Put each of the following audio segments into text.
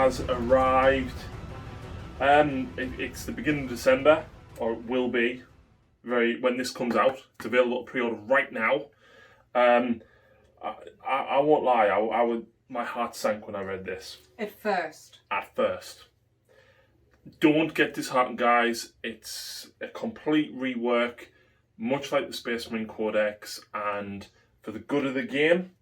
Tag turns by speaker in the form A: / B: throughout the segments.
A: has arrived. It's the beginning of December, or it will be, when this comes out. It's available to pre-order right now. I won't lie, my heart sank when I read this.
B: At first.
A: Don't get disheartened, guys. It's a complete rework, much like the Space Marine Codex, and for the good of the game,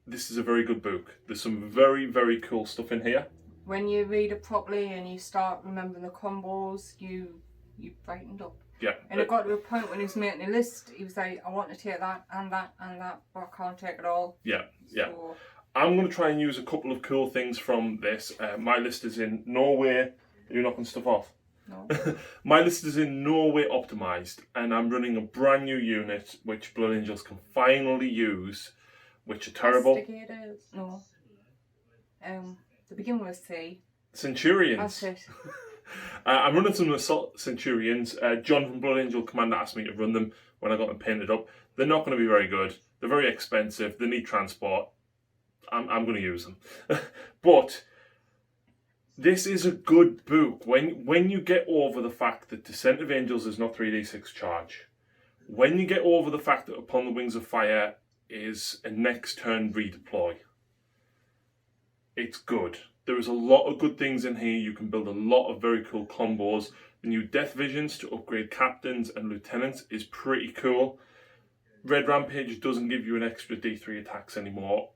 A: this is a very good book. There's some very, very cool stuff in here.
B: When you read it properly and you start remembering the combos, you brightened up.
A: Yeah.
B: And it got to a point when he was making a list, he was like, I want to take that and that and that, but I can't take it all.
A: Yeah, yeah.
B: So,
A: I'm going to try and use a couple of cool things from this. My list is in no way... Are you knocking stuff off?
B: no.
A: My list is in no way optimised, and I'm running a brand new unit which Blood Angels can finally use, which are terrible.
B: Investigators? No. The beginning with C.
A: Centurions.
B: That's it.
A: I'm running some Assault Centurions. John from Blood Angel Commander asked me to run them when I got them painted up. They're not going to be very good. They're very expensive. They need transport. I'm going to use them. But this is a good book. When you get over the fact that Descent of Angels is not 3d6 charge, when you get over the fact that Upon the Wings of Fire is a next turn redeploy, it's good. There is a lot of good things in here. You can build a lot of very cool combos. The new Death Visions to upgrade captains and lieutenants is pretty cool. Red Rampage doesn't give you an extra D3 attacks anymore.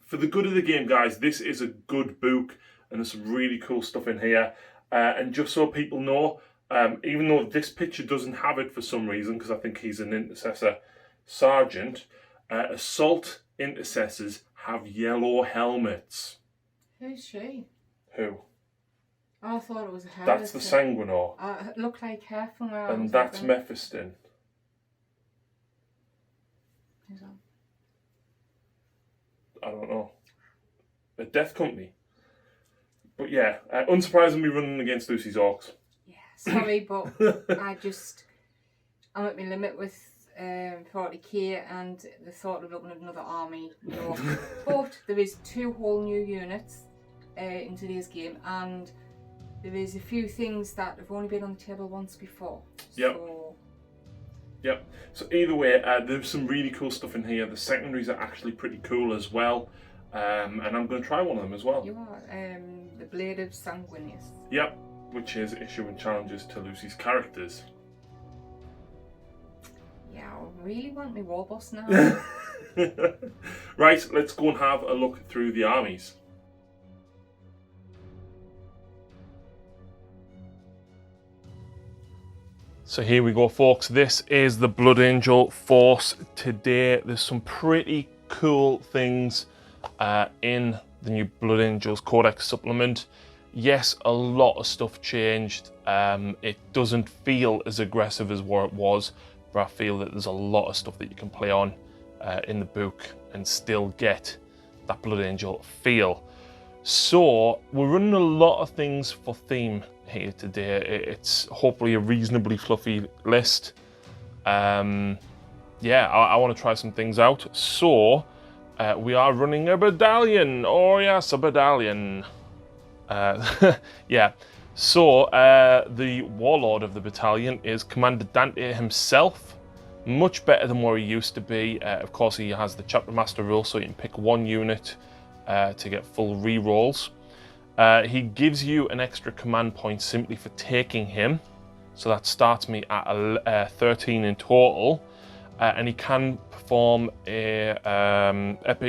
A: For the good of the game, guys, this is a good book, and there's some really cool stuff in here. And just so people know, even though this picture doesn't have it for some reason, because I think he's an Intercessor Sergeant, Assault Intercessors have yellow helmets.
B: Who's she?
A: Who?
B: I thought it was a hair.
A: That's the Sanguinor.
B: It looked like hair from where I
A: And
B: was
A: that's
B: looking.
A: Mephiston.
B: Who's that?
A: I don't know. A death company. But yeah, unsurprisingly running against Lucy's Orks.
B: Yeah, sorry, but I'm at my limit with 40k, and the thought of looking at another army, no. But there is 2 whole new units in today's game, and there is a few things that have only been on the table once before.
A: Yep.
B: So...
A: Yep. So either way, there's some really cool stuff in here. The secondaries are actually pretty cool as well. And I'm going to try one of them as well.
B: You are the Blade of Sanguinius.
A: Yep. Which is issuing challenges to Lucy's characters.
B: Yeah, I really want my war boss now.
A: Right, let's go and have a look through the armies. So here we go, folks. This is the Blood Angel force today. There's some pretty cool things in the new Blood Angels Codex supplement. Yes, a lot of stuff changed. It doesn't feel as aggressive as what it was, but I feel that there's a lot of stuff that you can play on in the book and still get that Blood Angel feel. So we're running a lot of things for theme here today. It's hopefully a reasonably fluffy list. Yeah, I want to try some things out. So we are running a battalion. Oh yes, a battalion. Yeah. So the warlord of the battalion is Commander Dante himself. Much better than where he used to be. Of course, he has the chapter master rule, so you can pick one unit to get full re-rolls. He gives you an extra command point simply for taking him, so that starts me at 13 in total. And he can perform a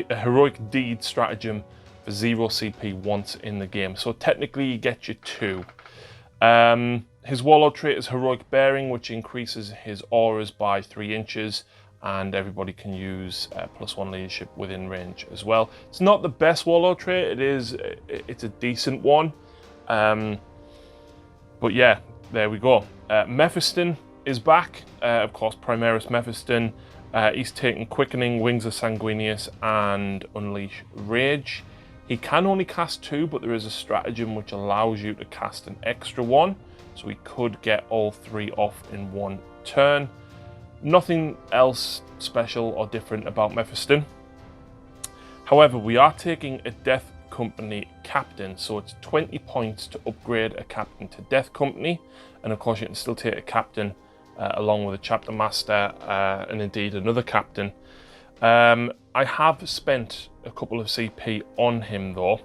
A: heroic deed stratagem for 0 CP once in the game. So technically you get you 2. His warlord trait is heroic bearing, which increases his auras by 3 inches, and everybody can use +1 leadership within range as well. It's not the best warlord trait, it's a decent one. But yeah, there we go. Mephiston is back, of course, Primaris Mephiston. He's taking Quickening, Wings of Sanguinius, and Unleash Rage. He can only cast 2, but there is a stratagem which allows you to cast an extra 1, so we could get all 3 off in 1 turn. Nothing else special or different about Mephiston. However, we are taking a Death Company captain. So it's 20 points to upgrade a captain to Death Company. And of course you can still take a captain along with a chapter master and indeed another captain. I have spent a couple of CP on him though.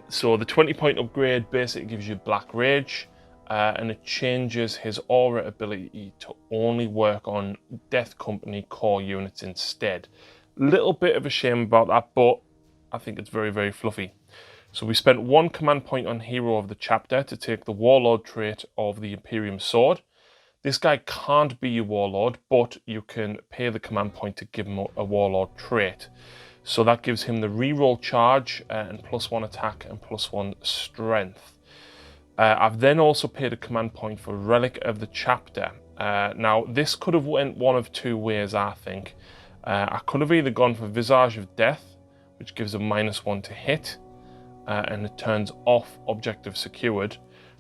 A: So the 20 point upgrade basically gives you Black Rage, and it changes his aura ability to only work on Death Company core units instead. Little bit of a shame about that, but I think it's very, very fluffy. So we spent 1 command point on Hero of the Chapter to take the Warlord trait of the Imperium Sword. This guy can't be your Warlord, but you can pay the command point to give him a Warlord trait. So that gives him the reroll charge and +1 attack and +1 strength. I've then also paid a command point for Relic of the Chapter. Now this could have went one of 2 ways, I think. I could have either gone for Visage of Death, which gives a -1 to hit, and it turns off objective secured.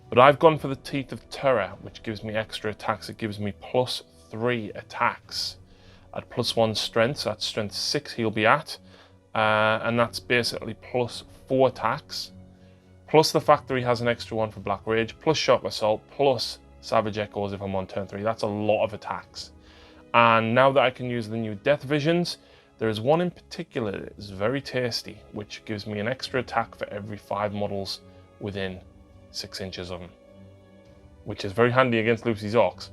A: But I've gone for the Teeth of Terror, which gives me extra attacks. It gives me +3 attacks at +1 strength, so that's strength 6 he'll be at. And that's basically +4 attacks, plus the fact that he has an extra 1 for Black Rage, plus Shock Assault, plus Savage Echoes if I'm on turn 3. That's a lot of attacks. And now that I can use the new Death Visions, there is one in particular that is very tasty, which gives me an extra attack for every 5 models within 6 inches of him, which is very handy against Lucy's Orks.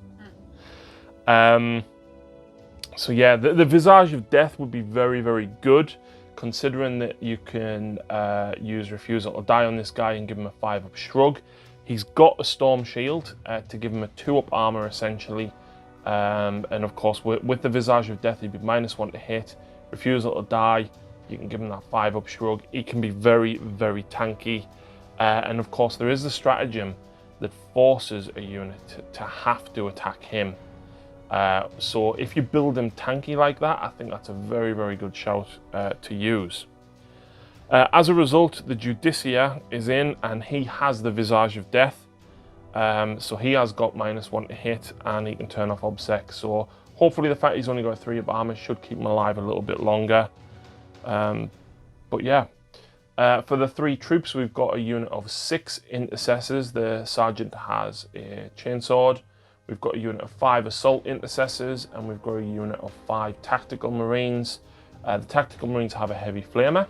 A: So yeah, the Visage of Death would be very, very good, considering that you can use Refusal to Die on this guy and give him a 5-up shrug. He's got a Storm Shield to give him a 2-up armor essentially, and of course with the Visage of Death he'd be -1 to hit. Refusal to Die, you can give him that 5-up shrug. He can be very, very tanky. And of course there is the stratagem that forces a unit to have to attack him. So if you build him tanky like that, I think that's a very, very good shout to use. As a result, the Judicia is in and he has the Visage of Death. So he has got -1 to hit and he can turn off Obsec. So hopefully the fact he's only got 3-up armor should keep him alive a little bit longer. But yeah. For the 3 troops, we've got a unit of 6 intercessors. The sergeant has a chainsword. We've got a unit of 5 assault intercessors, and we've got a unit of 5 tactical marines. The tactical marines have a heavy flamer.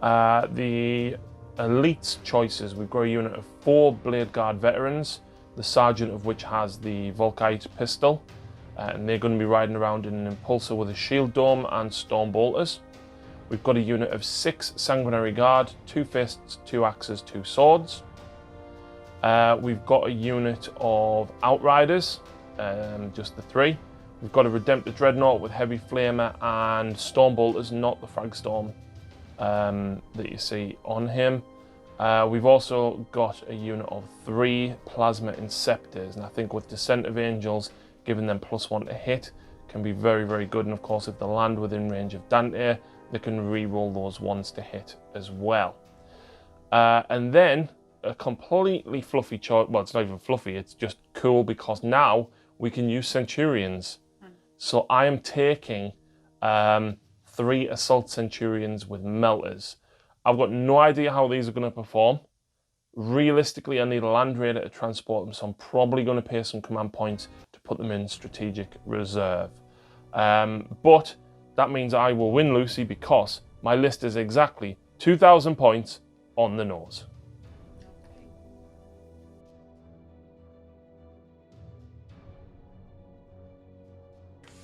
A: The elites choices, we've got a unit of 4 blade guard veterans, the sergeant of which has the Volkite pistol, and they're going to be riding around in an impulsor with a shield dome and storm bolters. We've got a unit of 6 Sanguinary Guard, 2 fists, 2 axes, 2 swords. We've got a unit of Outriders, just the 3. We've got a Redemptor Dreadnought with heavy flamer and storm bolters, not the frag storm that you see on him. We've also got a unit of 3 Plasma Inceptors, and I think with Descent of Angels, giving them +1 to hit can be very, very good. And of course, if they land within range of Dante, they can re-roll those 1s to hit as well. And then a completely fluffy choice. Well, it's not even fluffy, it's just cool because now we can use Centurions. So I am taking 3 Assault Centurions with Melters. I've got no idea how these are going to perform. Realistically, I need a Land Raider to transport them, so I'm probably going to pay some command points to put them in strategic reserve. But that means I will win Lucy because my list is exactly 2,000 points on the nose.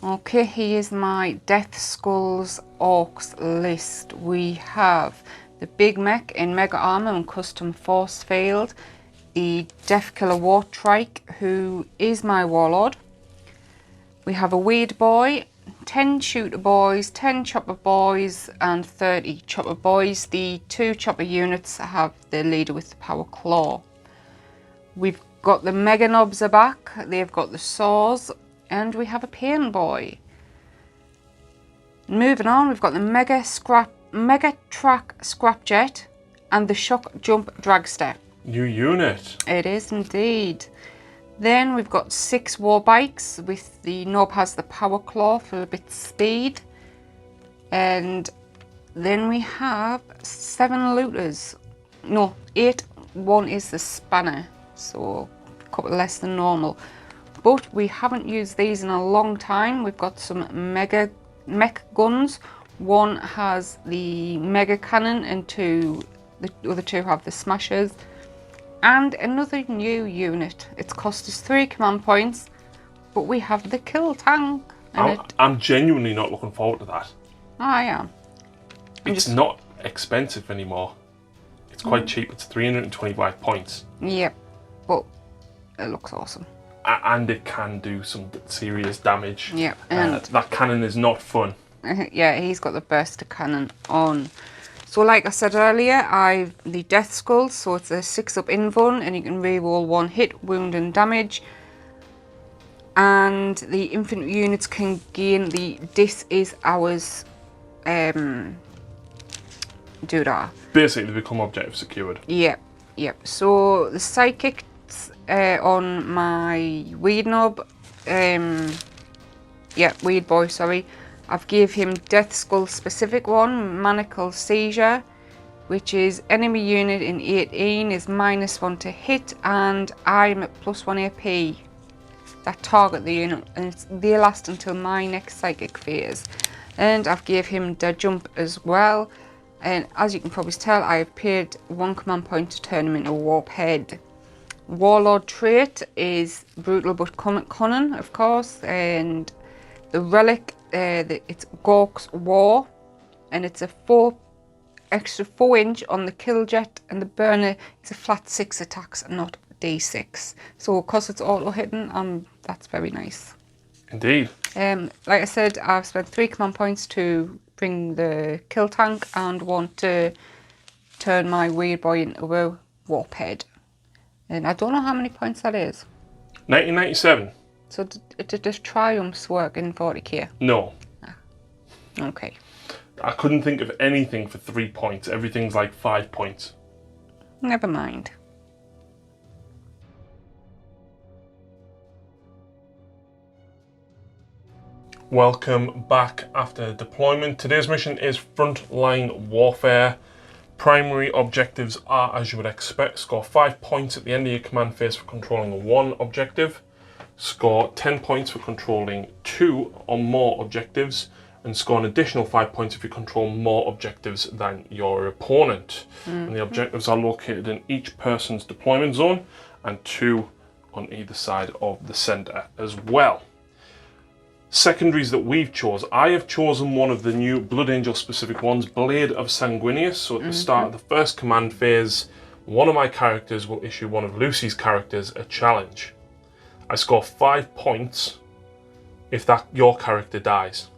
B: Okay, here's my Death Skulls Orks list. We have the Big Mech in Mega Armor and Custom Force Field, the Death Killer Wartrike, who is my Warlord. We have a Weird Boy, 10 Shooter Boys, 10 Chopper Boys, and 30 Chopper Boys. The 2 Chopper units have the leader with the Power Claw. We've got the Mega Knobs are back, they've got the Saws, and we have a Pain Boy. Moving on, we've got the Mega Track Scrapjet and the Shock Jump Dragster.
A: New unit.
B: It is indeed. Then we've got 6 war bikes with the knob has the Power Claw for a bit of speed, and
C: Then we have 7 looters. No, 8. One is the spanner, so a couple less than normal. But we haven't used these in a long time. We've got some mech guns. One has the mega cannon and the other 2 have the smashers. And another new unit. It's cost us 3 command points, but we have the kill tank.
A: I'm genuinely not looking forward to that.
C: I am.
A: It's not expensive anymore. It's quite cheap. It's 325 points.
C: Yep, but it looks awesome.
A: And it can do some serious damage.
C: Yep, and
A: that cannon is not fun.
C: Yeah, he's got the burster cannon on. So like I said earlier, I've the death skulls, so it's a 6-up invuln, and you can reroll 1 hit, wound and damage. And the infantry units can gain the "This is ours" doodah.
A: Basically, they become objective secured.
C: Yep. So the psychics on my weed knob, weed boy, sorry. I've gave him Death Skull specific one, Manacle Seizure, which is enemy unit in 18 is -1 to hit, and I'm at +1 AP. That target the unit, and they last until my next psychic phase. And I've gave him the jump as well. And as you can probably tell, I have paid 1 command point to turn him into a warp head. Warlord trait is brutal but cunning, of course, and the relic, it's Gork's War, and it's a extra 4 inch on the kill jet, and the burner is a flat 6 attacks and not D6. So because it's auto hitting, that's very nice.
A: Indeed.
C: Like I said, I've spent 3 command points to bring the kill tank and 1 to turn my weird boy into a warp head. And I don't know how many points that is.
A: 1997.
C: So did the triumphs work in 40k?
A: No.
C: Okay.
A: I couldn't think of anything for 3 points. Everything's like 5 points.
C: Never mind.
A: Welcome back after deployment. Today's mission is frontline warfare. Primary objectives are, as you would expect, score 5 points at the end of your command phase for controlling 1 objective, score 10 points for controlling 2 or more objectives, and score an additional 5 points if you control more objectives than your opponent. And the objectives are located in each person's deployment zone, and 2 on either side of the centre as well. Secondaries that we've chose. I have chosen one of the new Blood Angel specific ones, Blade of Sanguinius. So at the start of the first command phase, one of my characters will issue one of Lucy's characters a challenge. I score 5 points if your character dies.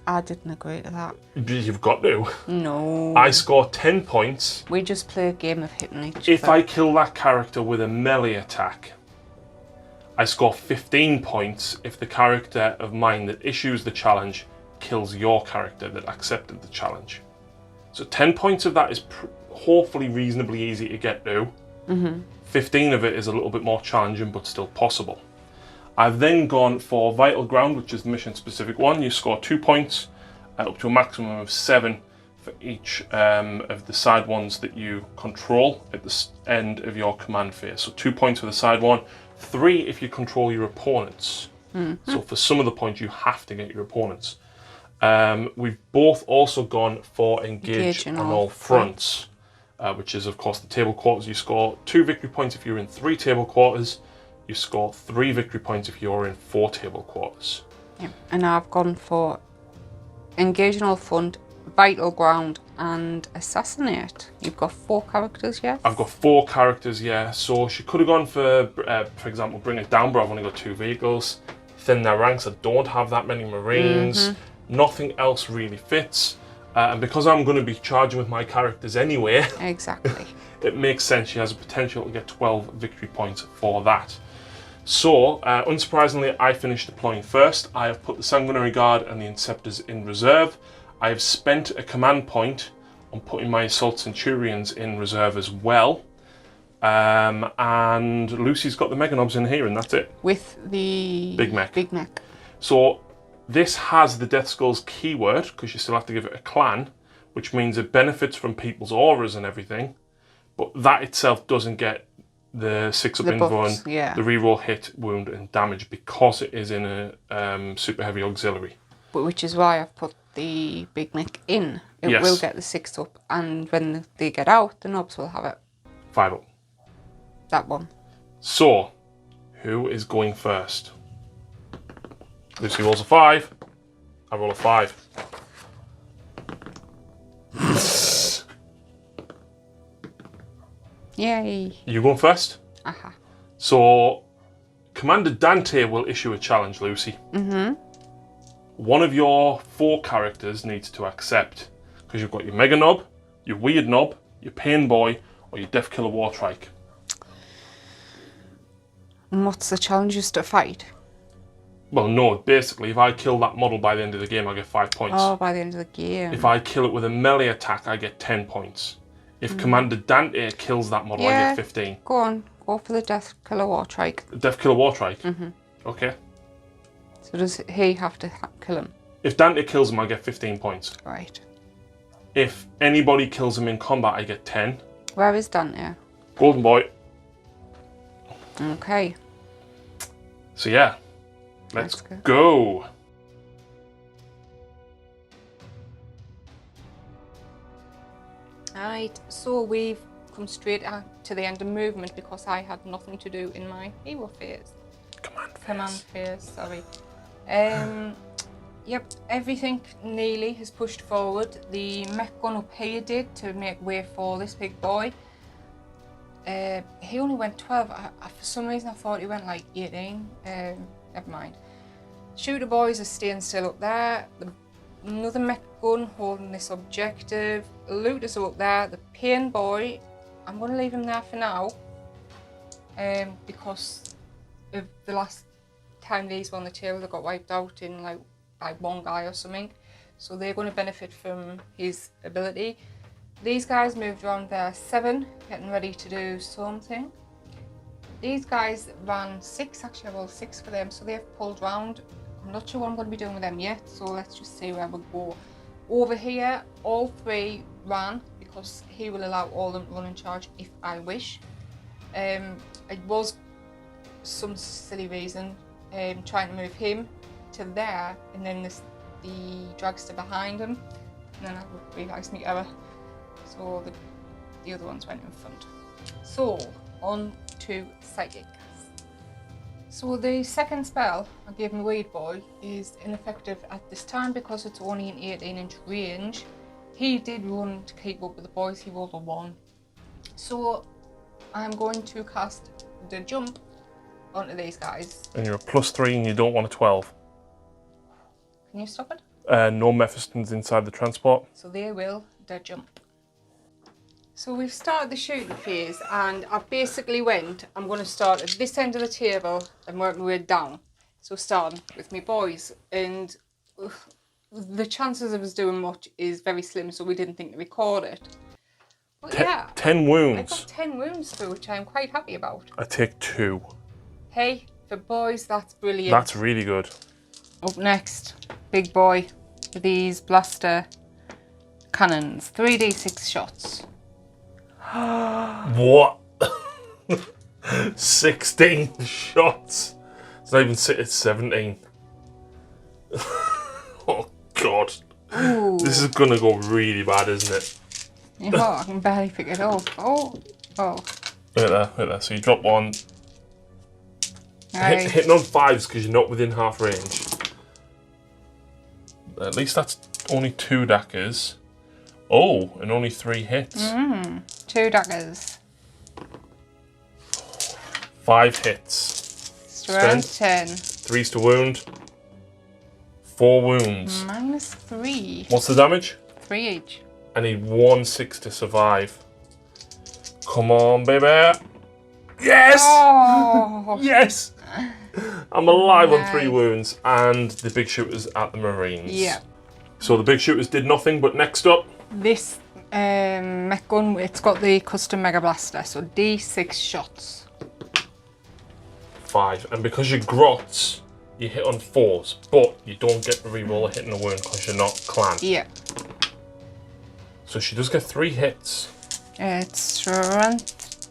C: I didn't agree to that.
A: You've got to.
C: No.
A: I score 10 points.
C: We just play a game of hitting each other.
A: If I kill that character with a melee attack. I score 15 points if the character of mine that issues the challenge kills your character that accepted the challenge. So 10 points of that is hopefully reasonably easy to get to. 15 of it is a little bit more challenging but still possible. I've then gone for Vital Ground, which is the mission specific one. You score 2 points up to a maximum of 7 for each of the side ones that you control at the end of your command phase. So 2 points for the side one, 3 if you control your opponents. So for some of the points you have to get your opponents. We've both also gone for Engage on all fronts, which is of course the table quarters. You score 2 victory points if you're in 3 table quarters. You score 3 victory points if you're in 4 table quarters.
C: Yeah. And I've gone for Engage on all front, Vital Ground and Assassinate. You've got 4 characters, yes?
A: I've got 4 characters, yeah. So she could have gone for example, Bring It Down, but I've only got 2 vehicles. Thin their ranks, I don't have that many Marines. Nothing else really fits. And because I'm going to be charging with my characters anyway,
C: Exactly.
A: it makes sense she has a potential to get 12 victory points for that. So, unsurprisingly, I finished deploying first. I have put the Sanguinary Guard and the Inceptors in reserve. I have spent a command point on putting my Assault Centurions in reserve as well. And Lucy's got the Mega Knobs in here, and that's it.
C: With the
A: Big Mech.
C: Big Mech.
A: So, this has the Death Skulls keyword, because you still have to give it a clan, which means it benefits from people's auras and everything, but that itself doesn't get the 6 up invuln,
C: buffs, yeah.
A: the reroll hit, wound, and damage because it is in a super heavy auxiliary.
C: But which is why I've put the big mech in. It
A: Yes.
C: will get the 6 up, and when they get out, the knobs will have it.
A: 5 up.
C: That one.
A: So, who is going first? Lucy rolls a 5. I roll a 5.
C: Yay.
A: You going first?
C: Aha.
A: So, Commander Dante will issue a challenge, Lucy.
C: Mm-hmm.
A: One of your 4 characters needs to accept, because you've got your Mega Knob, your Weird Knob, your Pain Boy, or your Death Killer War Trike.
C: And what's the challenge? Just to fight?
A: Well, no, basically, if I kill that model by the end of the game, I get 5 points.
C: Oh, by the end of the game.
A: If I kill it with a melee attack, I get 10 points. If Commander Dante kills that model, I
C: Yeah.
A: get 15.
C: Go on. Go for the Death Killer War Trike.
A: Death Killer War Trike?
C: Mm-hmm.
A: Okay.
C: So does he have to kill him?
A: If Dante kills him, I get 15 points.
C: Right.
A: If anybody kills him in combat, I get 10.
C: Where is Dante?
A: Golden Boy.
C: Okay.
A: So yeah, let's
C: Let's
A: go.
C: Right, so we've come straight to the end of movement because I had nothing to do in my hero phase. Command phase, sorry. Yep, everything nearly has pushed forward. The mech gun up here did to make way for this big boy. He only went 12. For some reason I thought he went like 18. Never mind. Shooter boys are staying still up there. Another mech gun holding this objective. Looters are up there. The pain boy, I'm going to leave him there for now. Because of the last time these were on the table, they got wiped out in like by one guy or something. So they're going to benefit from his ability. These guys moved around there 7, getting ready to do something. These guys ran 6, actually I rolled 6 for them, so they've pulled round. I'm not sure what I'm going to be doing with them yet, so let's just see where we go. Over here, all 3 ran, because he will allow all of them to run in charge if I wish. It was some silly reason trying to move him to there, and then the dragster behind him, and then I realised my error. So the other ones went in front. So, on to Psychic. So the second spell I gave my Weird Boy is ineffective at this time because it's only an 18-inch range. He did run to keep up with the boys, he rolled a 1. So I'm going to cast the jump onto these guys.
A: And you're a +3 and you don't want a 12.
C: Can you stop it?
A: No Mephistons inside the transport.
C: So they will the jump. So we've started the shooting phase, and I basically went, I'm going to start at this end of the table and work my way down. So starting with my boys, and the chances of us doing much is very slim, so we didn't think to record it. But yeah,
A: 10
C: I
A: wounds.
C: got 10 wounds through, which I'm quite happy about.
A: I take 2.
C: Hey, for boys, that's brilliant.
A: That's really good.
C: Up next, big boy with these blaster cannons, 3d6 shots.
A: What? 16 shots. It's not even it's 17. Oh god.
C: Ooh.
A: This is gonna go really bad, isn't it?
C: You know, I can barely pick it up. Oh.
A: Look at that. So you drop 1.
C: Right.
A: Hitting on 5s because you're not within half range. At least that's only 2 daggers. Oh, and only 3 hits.
C: 2 daggers.
A: 5 hits.
C: Strength 10.
A: 3's to wound. 4 wounds.
C: -3.
A: What's the damage?
C: 3 each.
A: I need 1 6 to survive. Come on, baby. Yes!
C: Oh!
A: Yes! I'm alive on 3
C: Nice.
A: wounds, and the big shooters at the Marines.
C: Yeah.
A: So the big shooters did nothing, but next up,
C: This mech gun, it's got the custom Mega Blaster, so D6 shots.
A: 5. And because you're grots, you hit on 4s, but you don't get to reroll a hit and a wound because you're not clan.
C: Yeah.
A: So she does get 3 hits.
C: It's strength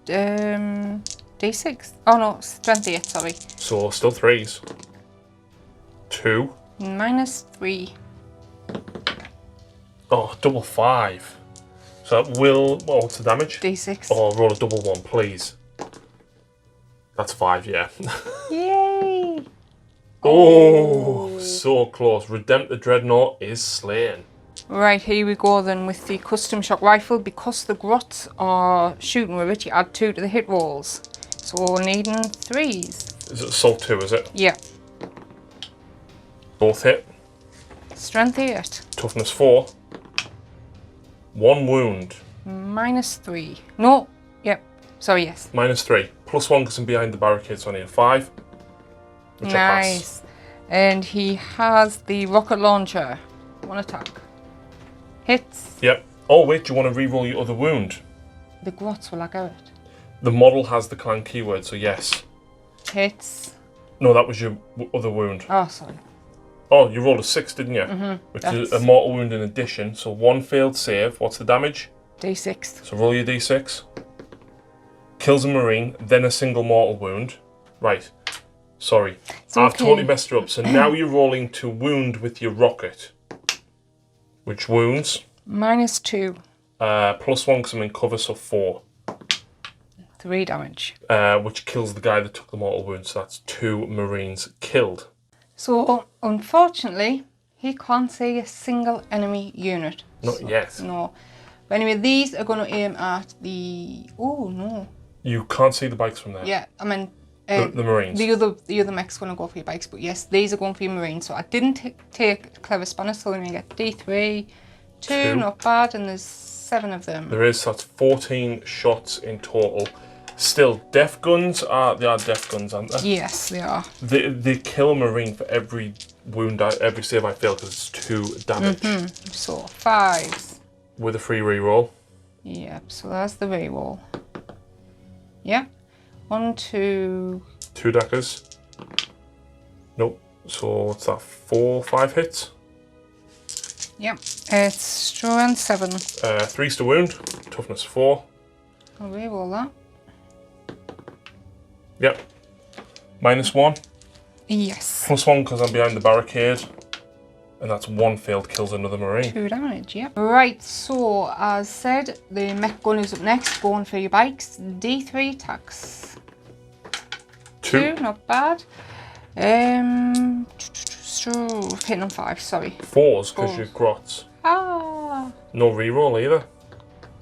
C: D6. Oh no, strength 8, sorry.
A: So still 3s. 2.
C: -3.
A: Oh, double 5. So that will, well, what's the damage?
C: D6.
A: Oh, roll a double 1, please. That's 5, yeah.
C: Yay!
A: Oh, so close. Redempt the Dreadnought is slain.
C: Right, here we go then with the custom shock rifle. Because the grots are shooting with it, you add 2 to the hit rolls. So we're needing 3s.
A: Is it Assault 2, is it?
C: Yeah.
A: Both hit.
C: Strength 8.
A: Toughness 4. 1 wound.
C: -3. No. Yep. Sorry, yes.
A: -3. +1 because I'm behind the barricade, so I need a 5. Which I pass.
C: Nice. And he has the rocket launcher. 1 attack. Hits.
A: Yep. Oh, wait, do you want to re-roll your other wound?
C: The grots will like it.
A: The model has the clan keyword, so yes.
C: Hits.
A: No, that was your other wound.
C: Oh, sorry.
A: Oh, you rolled a 6, didn't you? Which is a
C: That's-
A: mortal wound in addition. So 1 failed save. What's the damage?
C: D6.
A: So roll your d6. Kills a marine, then a single mortal wound. Right. Sorry. I've
C: okay.
A: totally messed her up. So now you're rolling to wound with your rocket. Which wounds?
C: -2.
A: +1 because I'm in cover, so 4.
C: 3 damage.
A: Which kills the guy that took the mortal wound. So that's 2 marines killed.
C: So, unfortunately, he can't see a single enemy unit.
A: Not yet.
C: No. But anyway, these are going to aim at the... Oh, no.
A: You can't see the bikes from there.
C: Yeah, I mean...
A: The marines.
C: The other mech's going to go for your bikes, but yes, these are going for your marines. So I didn't take Clever Spanner, so I'm going to get D3, 2, not bad, and there's 7 of them.
A: There is, so that's 14 shots in total. Still, def guns they are def guns, aren't they?
C: Yes, they are.
A: They kill a marine for every wound, every save I fail because it's 2 damage.
C: So 5s.
A: With a free reroll.
C: Yep, so that's the reroll. Yep. 1, 2...
A: 2 daggers. Nope. So what's that? 4, 5 hits?
C: Yep. It's strength 7.
A: 3's to wound. Toughness 4.
C: I'll reroll that.
A: Yep. -1.
C: Yes.
A: +1 because I'm behind the barricade. And that's 1 failed kills another marine.
C: 2 damage, yep. Right, so as said, the mech gun is up next, going for your bikes. D3 attacks. 2, not bad. Hitting on 5, sorry.
A: 4s because you're grots.
C: Ah,
A: No reroll either.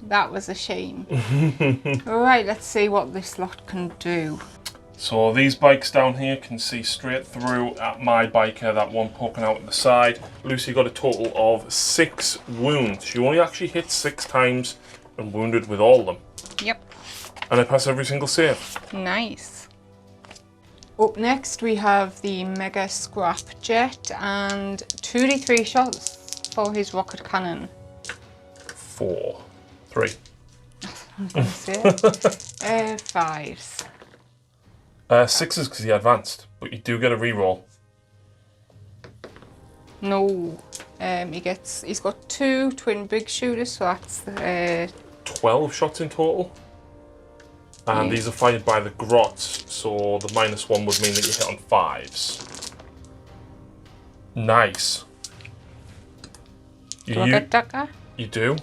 C: that was a shame. Right, let's see what this lot can do.
A: So these bikes down here can see straight through at my biker, that one poking out at the side. Lucy got a total of 6 wounds. She only actually hit 6 times and wounded with all of them.
C: Yep.
A: And I pass every single save.
C: Nice. Up next we have the Mega Scrap Jet and 2d3 shots for his rocket cannon.
A: 4, 3.
C: I was going to say. 5s.
A: 6s because he advanced, but you do get a reroll.
C: No. He's got 2 twin big shooters, so that's
A: 12 shots in total. And these are fired by the grots, so the -1 would mean that you hit on 5s. Nice.
C: rocket dagger.
A: You do.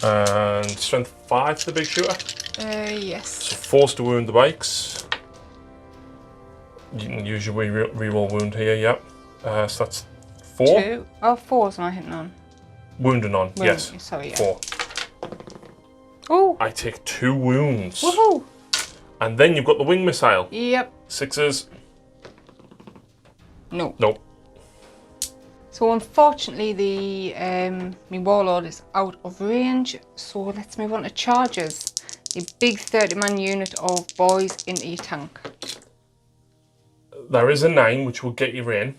A: And strength 5 for the big shooter.
C: Yes.
A: So 4's to wound the bikes. You can use your reroll wound here, yep. So that's 4.
C: 2. Oh, 4's am I hitting on?
A: Wounding on, yes.
C: Sorry, yeah.
A: 4.
C: Oh!
A: I take 2 wounds.
C: Woohoo!
A: And then you've got the wing missile.
C: Yep.
A: 6s.
C: No.
A: Nope.
C: So unfortunately the my warlord is out of range, so let's move on to charges. The big 30-man unit of boys into your tank.
A: There is a 9 which will get you in,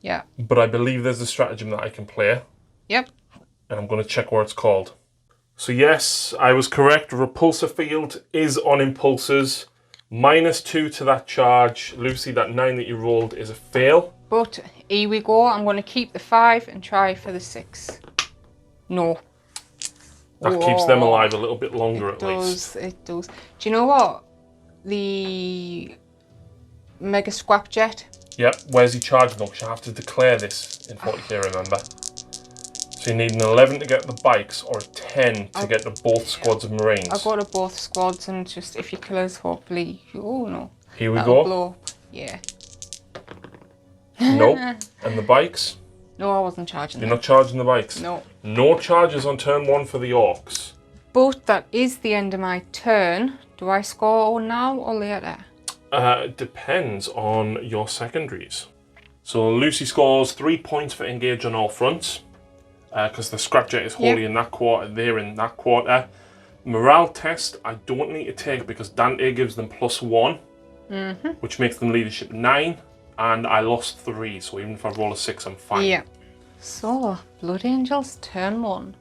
C: Yeah.
A: but I believe there's a stratagem that I can play.
C: Yep.
A: And I'm going to check what it's called. So yes, I was correct. Repulsor field is on impulsors. -2 to that charge. Lucy, that 9 that you rolled is a fail.
C: But here we go. I'm going to keep the 5 and try for the 6. No.
A: That keeps them alive a little bit longer at least.
C: It does. Do you know what? The Mega Scrap Jet.
A: Yep, where's he charging though? Because you have to declare this in 40k, remember? So you need an 11 to get the bikes or a 10 to get to both squads of Marines.
C: I'll go to both squads and just, if you kill us, hopefully... Oh, no.
A: Here we
C: That'll
A: go.
C: blow up. Yeah.
A: Nope. And the bikes?
C: No, I wasn't charging
A: You're
C: them.
A: not charging the bikes?
C: No.
A: No charges on turn 1 for the Orks.
C: But that is the end of my turn. Do I score now or later?
A: It depends on your secondaries. So Lucy scores 3 points for engage on all fronts. Because the scrapjet is wholly in that quarter, they're in that quarter. Morale test, I don't need to take because Dante gives them +1, which makes them leadership 9, and I lost 3, so even if I roll a 6, I'm fine.
C: Yeah. So, Blood Angels, turn 1.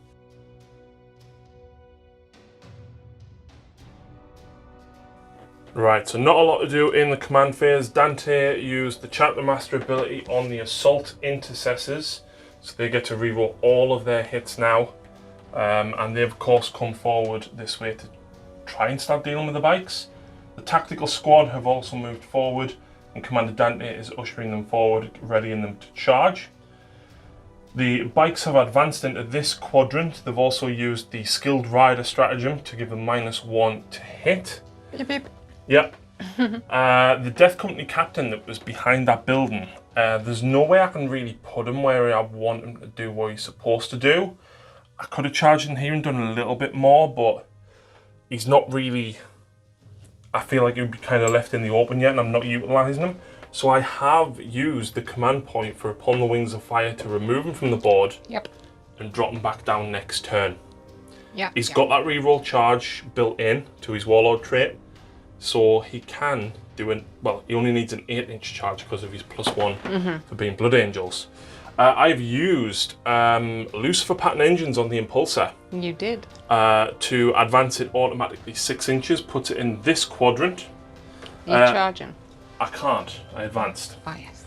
A: Right, so not a lot to do in the command phase. Dante used the Chapter Master ability on the Assault Intercessors. So they get to reroll all of their hits now. And they of course come forward this way to try and start dealing with the bikes. The Tactical Squad have also moved forward and Commander Dante is ushering them forward, readying them to charge. The bikes have advanced into this quadrant. They've also used the Skilled Rider stratagem to give them -1 to hit.
C: Beep, beep.
A: Yep. The Death Company captain that was behind that building, there's no way I can really put him where I want him to do what he's supposed to do. I could have charged in here and done a little bit more, but he's not really... I feel like he'd be kind of left in the open yet and I'm not utilising him. So I have used the command point for Upon the Wings of Fire to remove him from the board and drop him back down next turn. He's got that reroll charge built in to his Warlord trait. So he can do an, well, he only needs an 8-inch charge because of his +1 for being Blood Angels. I've used Lucifer pattern engines on the Impulsor.
C: You did.
A: To advance it automatically 6 inches, puts it in this quadrant.
C: You're charging.
A: I can't, I advanced.
C: Oh, yes.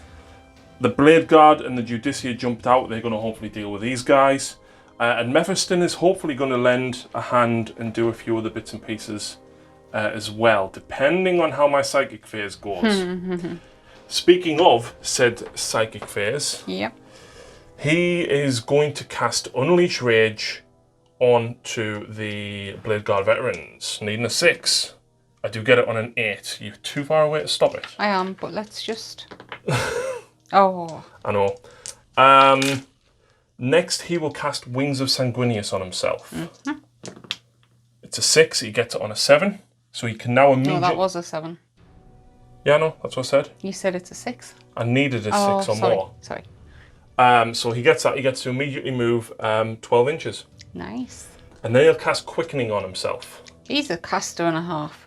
A: The Blade Guard and the Judicia jumped out, they're going to hopefully deal with these guys. And Mephiston is hopefully going to lend a hand and do a few other bits and pieces as well, depending on how my psychic phase goes. Speaking of said psychic phase, he is going to cast Unleash Rage onto the Blade Guard veterans, needing a 6. I do get it on an 8. You're too far away to stop it.
C: I am, but let's just... Oh.
A: I know. Next, he will cast Wings of Sanguinius on himself. It's a 6, he gets it on a 7. So he can now immediately...
C: No, that was a 7.
A: Yeah, no, that's what I said.
C: You said it's a 6.
A: I needed a 6 or more.
C: Sorry.
A: So he gets that. He gets to immediately move 12 inches.
C: Nice.
A: And then he'll cast Quickening on himself.
C: He's a caster and a half.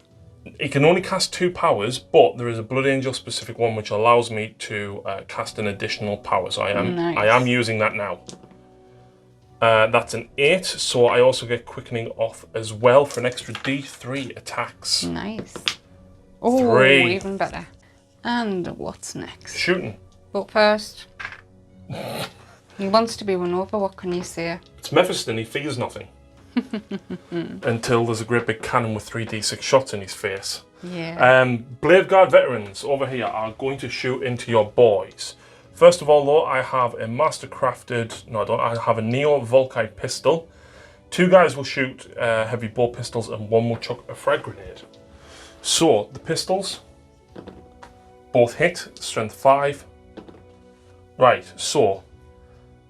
A: He can only cast 2 powers, but there is a Blood Angel specific one which allows me to cast an additional power. So I am using that now. That's an 8, so I also get Quickening off as well for an extra D3 attacks.
C: Nice. Oh,
A: 3.
C: even better. And what's next?
A: Shooting.
C: But first, he wants to be won over, what can you say?
A: It's Mephiston, he fears nothing. Until there's a great big cannon with 3d6 shots in his face.
C: Yeah.
A: Blade Guard veterans over here are going to shoot into your boys. First of all though, I have a mastercrafted, no I don't, I have a Neo Volkite pistol. 2 guys will shoot heavy bow pistols and 1 will chuck a frag grenade. So, the pistols, both hit, strength 5. Right, so,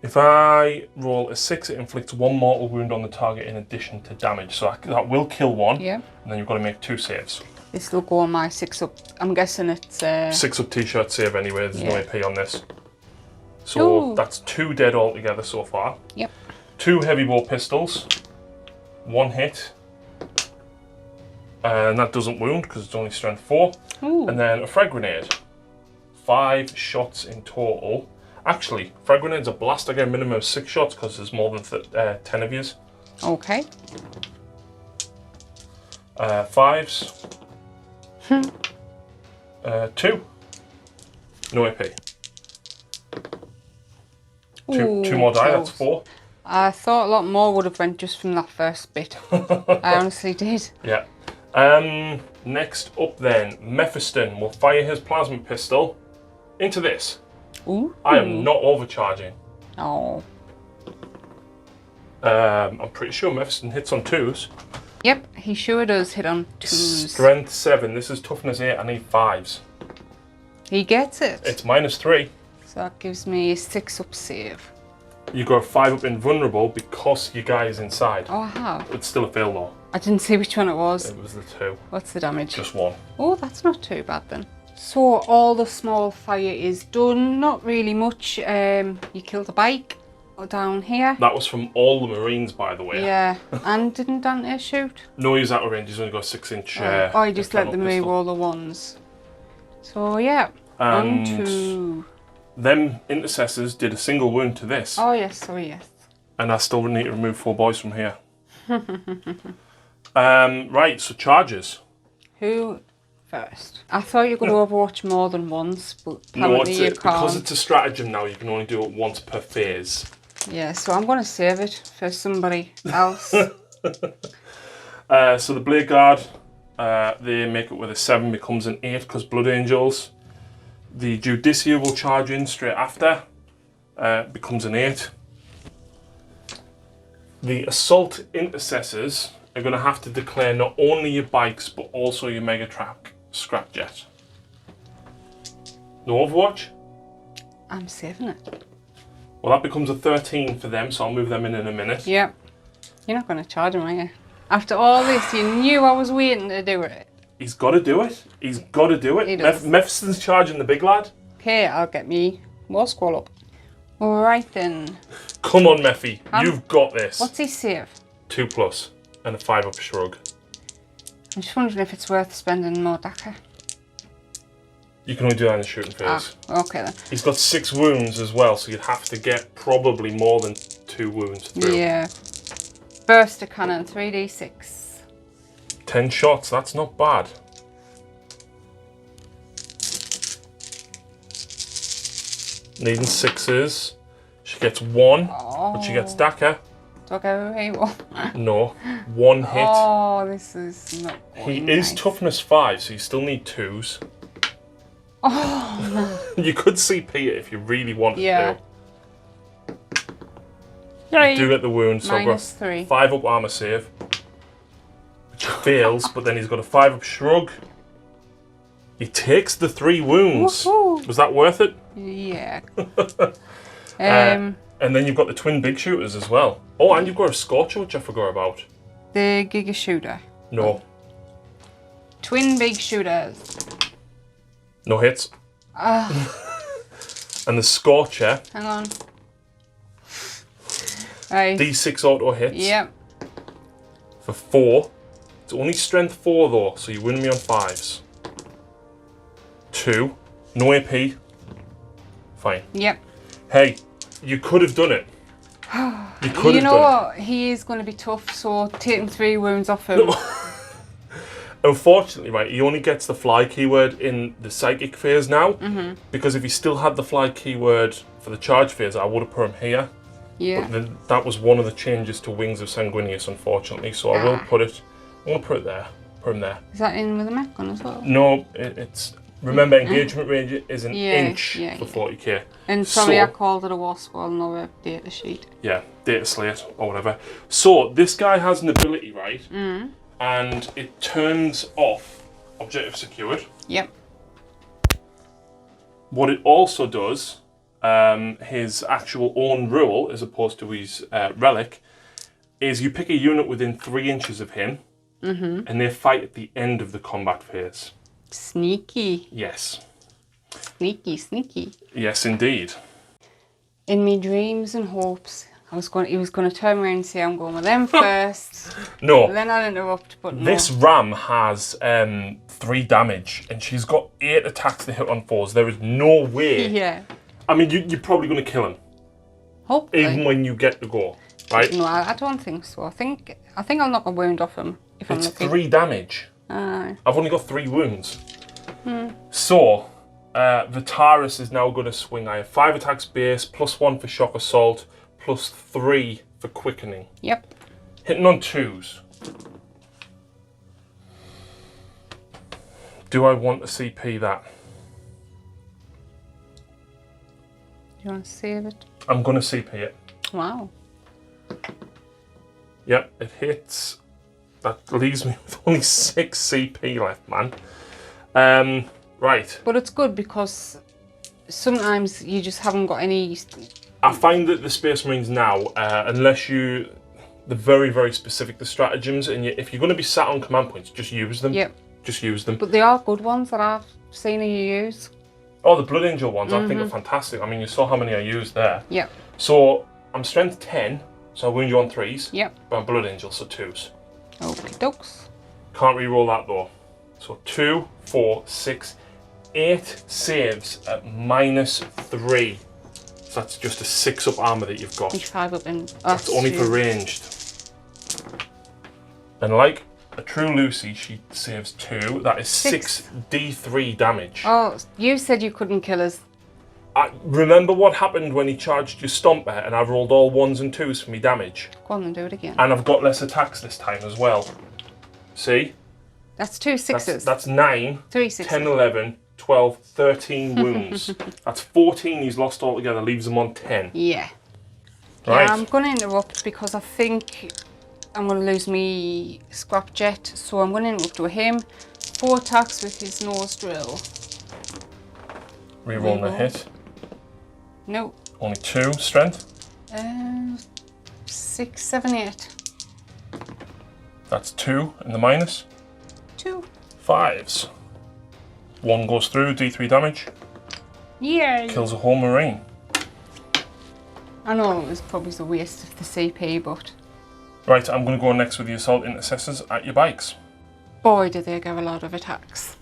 A: if I roll a 6, it inflicts 1 mortal wound on the target in addition to damage. So that will kill 1, and then you've got to make 2 saves.
C: This will go on my 6 up, I'm guessing it's...
A: 6 up t-shirt save anyway, there's no AP on this. So that's 2 dead altogether so far. 2 heavy bow pistols, 1 hit. And that doesn't wound because it's only strength 4. And then a frag grenade. 5 shots in total. Actually, frag grenades are blast. I get a minimum of 6 shots because there's more than 10 of yous.
C: Okay.
A: 5s. 2. No AP.
C: Ooh,
A: two more die, that's
C: close.
A: 4.
C: I thought a lot more would have went just from that first bit. I honestly did.
A: Yeah. Next up then, Mephiston will fire his plasma pistol into this.
C: Ooh.
A: I am not overcharging.
C: Oh.
A: I'm pretty sure Mephiston hits on 2s.
C: Yep, he sure does hit on 2s.
A: Strength 7. This is toughness 8. I need 5s.
C: He gets it.
A: It's -3.
C: So that gives me a 6 up save.
A: You got a 5 up invulnerable because your guy is inside.
C: Oh, I have.
A: It's still a fail though.
C: I didn't see which one it was.
A: It was the 2.
C: What's the damage?
A: Just 1.
C: Oh, that's not too bad then. So all the small fire is done. Not really much. You killed a bike down here.
A: That was from all the Marines, by the way.
C: Yeah. And didn't Dante shoot?
A: No, he's out of range. He's only got a 6-inch.
C: Oh, you just let them move all the ones. So yeah. On to.
A: Them intercessors did a single wound to this.
C: Oh yes, oh yes.
A: And I still need to remove 4 boys from here. Right, so charges.
C: Who first? I thought you could Overwatch more than once, but
A: No,
C: apparently
A: it's
C: you
A: it. Because
C: can't.
A: it's a stratagem now, you can only do it once per phase.
C: Yeah, so I'm going to save it for somebody else.
A: So the Blade Guard, they make it with a 7, becomes an 8 because Blood Angels. The Judicia will charge in straight after, becomes an 8. The Assault Intercessors are going to have to declare not only your bikes but also your Mega Track Scrapjet. No Overwatch?
C: I'm saving it.
A: Well, that becomes a 13 for them, so I'll move them in a minute.
C: Yep. You're not going to charge him, are you? After all this, you knew I was waiting to do it.
A: He's got to do it. He's got to do it.
C: He does.
A: Mephiston's charging the big lad.
C: Okay, I'll get me more scroll up. Alright then.
A: Come on, Mephi. You've got this.
C: What's he save?
A: 2+ and a 5 up shrug.
C: I'm just wondering if it's worth spending more DACA.
A: You can only do that in the shooting phase.
C: Okay then.
A: He's got 6 wounds as well, so you'd have to get probably more than 2 wounds through.
C: Yeah. Burster cannon, 3d6.
A: 10 shots, that's not bad. Needing 6s. She gets 1, but she gets DACA.
C: Do I go away?
A: No. 1 hit.
C: Oh, this is not
A: He
C: nice.
A: is toughness 5, so you still need 2s.
C: Oh, no.
A: You could CP it if you really wanted
C: Yeah.
A: to. You do get the wound, so
C: Minus
A: I've got
C: 3.
A: 5 up armor save. Which fails, but then he's got a 5 up shrug. He takes the 3 wounds.
C: Woohoo.
A: Was that worth it?
C: Yeah.
A: And then you've got the twin big shooters as well. Oh, and you've got a Scorcher, which I forgot about.
C: The Giga Shooter.
A: No.
C: Twin big shooters.
A: No hits. And the Scorcher,
C: Hang on. Right.
A: D6 auto hits
C: Yep.
A: for 4. It's only strength 4 though, so you win me on 5s. 2. No AP. Fine.
C: Yep.
A: Hey, you could have done it. You could
C: You
A: have
C: know
A: done
C: what? He is going to be tough, so taking 3 wounds off him.
A: it. Unfortunately, right, he only gets the fly keyword in the psychic phase now. Because if he still had the fly keyword for the charge phase, I would have put him here.
C: Yeah.
A: But then that was one of the changes to Wings of Sanguinius, unfortunately. So I will put it. I'm gonna put it there. Put him there.
C: Is that in with a mech gun as well?
A: No, it's. Remember, engagement range is an inch
C: yeah,
A: for 40k.
C: And sorry,
A: So-
C: I called it a wasp on another data sheet.
A: Yeah, data slate or whatever. So this guy has an ability, right? And it turns off objective secured.
C: Yep.
A: What it also does, his actual own rule, as opposed to his relic, is you pick a unit within 3 inches of him, and they fight at the end of the combat phase.
C: Sneaky.
A: Yes.
C: Sneaky, sneaky.
A: Yes, indeed.
C: In me dreams and hopes, he was going to turn around and say, I'm going with them first.
A: No.
C: Then I'll interrupt, but no.
A: This ram has 3 damage, and she's got 8 attacks to hit on 4s. There is no way.
C: Yeah.
A: I mean, you're probably going to kill him,
C: Hopefully.
A: even when you get the go, right?
C: No, I don't think so. I think I'll knock a wound off him if I'm
A: It's
C: lucky.
A: 3 damage.
C: Aye.
A: I've only got 3 wounds. So, Vitaris is now going to swing. I have 5 attacks base, +1 for shock assault, +3 for quickening.
C: Yep.
A: Hitting on 2s. Do I want to CP that?
C: You want to save it?
A: I'm going to CP it.
C: Wow.
A: Yep, it hits. That leaves me with only 6 CP left, man. Right.
C: But it's good because sometimes you just haven't got any...
A: I find that the Space Marines now, unless you... They're very, very specific, the stratagems, and if you're going to be sat on command points, just use them.
C: Yep.
A: Just use them.
C: But they are good ones that I've seen you use.
A: Oh, the Blood Angel ones, I think are fantastic. I mean, you saw how many I used there.
C: Yep.
A: So, I'm strength 10, so I wound you on 3s.
C: Yep.
A: But I'm Blood Angel, so 2s.
C: Okay, dokes.
A: Can't re-roll that though. So 2, 4, 6, 8 saves at -3. So that's just a 6 up armor that you've got.
C: Each 5 up in...
A: That's only for ranged. And like a true Lucy, she saves 2. That is 6 D3 damage.
C: Oh, you said you couldn't kill us.
A: I remember what happened when he charged your Stomper and I rolled all 1s and 2s for me damage.
C: Go on and do it again.
A: And I've got less attacks this time as well. See?
C: That's 2 6s.
A: That's 9,
C: 3 6s.
A: 10, 11, 12, 13 wounds. That's 14 he's lost altogether, leaves him on 10.
C: Yeah.
A: Right.
C: Yeah, I'm going to interrupt because I think I'm going to lose me Scrapjet. So I'm going to interrupt with him. 4 attacks with his nose drill.
A: Reroll the hit.
C: No.
A: Only 2 strength.
C: 6, 7, 8.
A: That's 2 in the minus.
C: 2.
A: 5s. 1 goes through, D3 damage.
C: Yay!
A: Kills a whole Marine.
C: I know it was probably the waste of the CP, but...
A: Right, I'm going to go next with the Assault Intercessors at your bikes.
C: Boy, did they give a lot of attacks.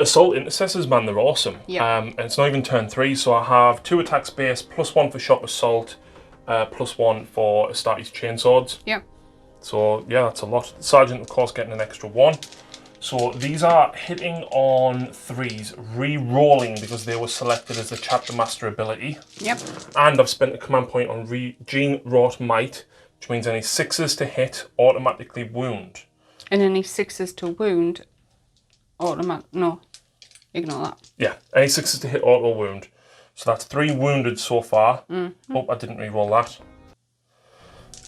A: Assault Intercessors, man, they're awesome.
C: Yeah.
A: And it's not even turn 3, so I have 2 attacks base, +1 for shock assault, +1 for Astartes chainswords.
C: Yep.
A: So yeah, that's a lot. Sergeant, of course, getting an extra 1. So these are hitting on 3s, re-rolling because they were selected as the Chapter Master ability.
C: Yep.
A: And I've spent a command point on Gene Wrought Might, which means any 6s to hit automatically wound.
C: And any 6s to wound, no, ignore that.
A: Yeah, any 6s to hit auto wound. So that's 3 wounded so far. Oh, I didn't re-roll that.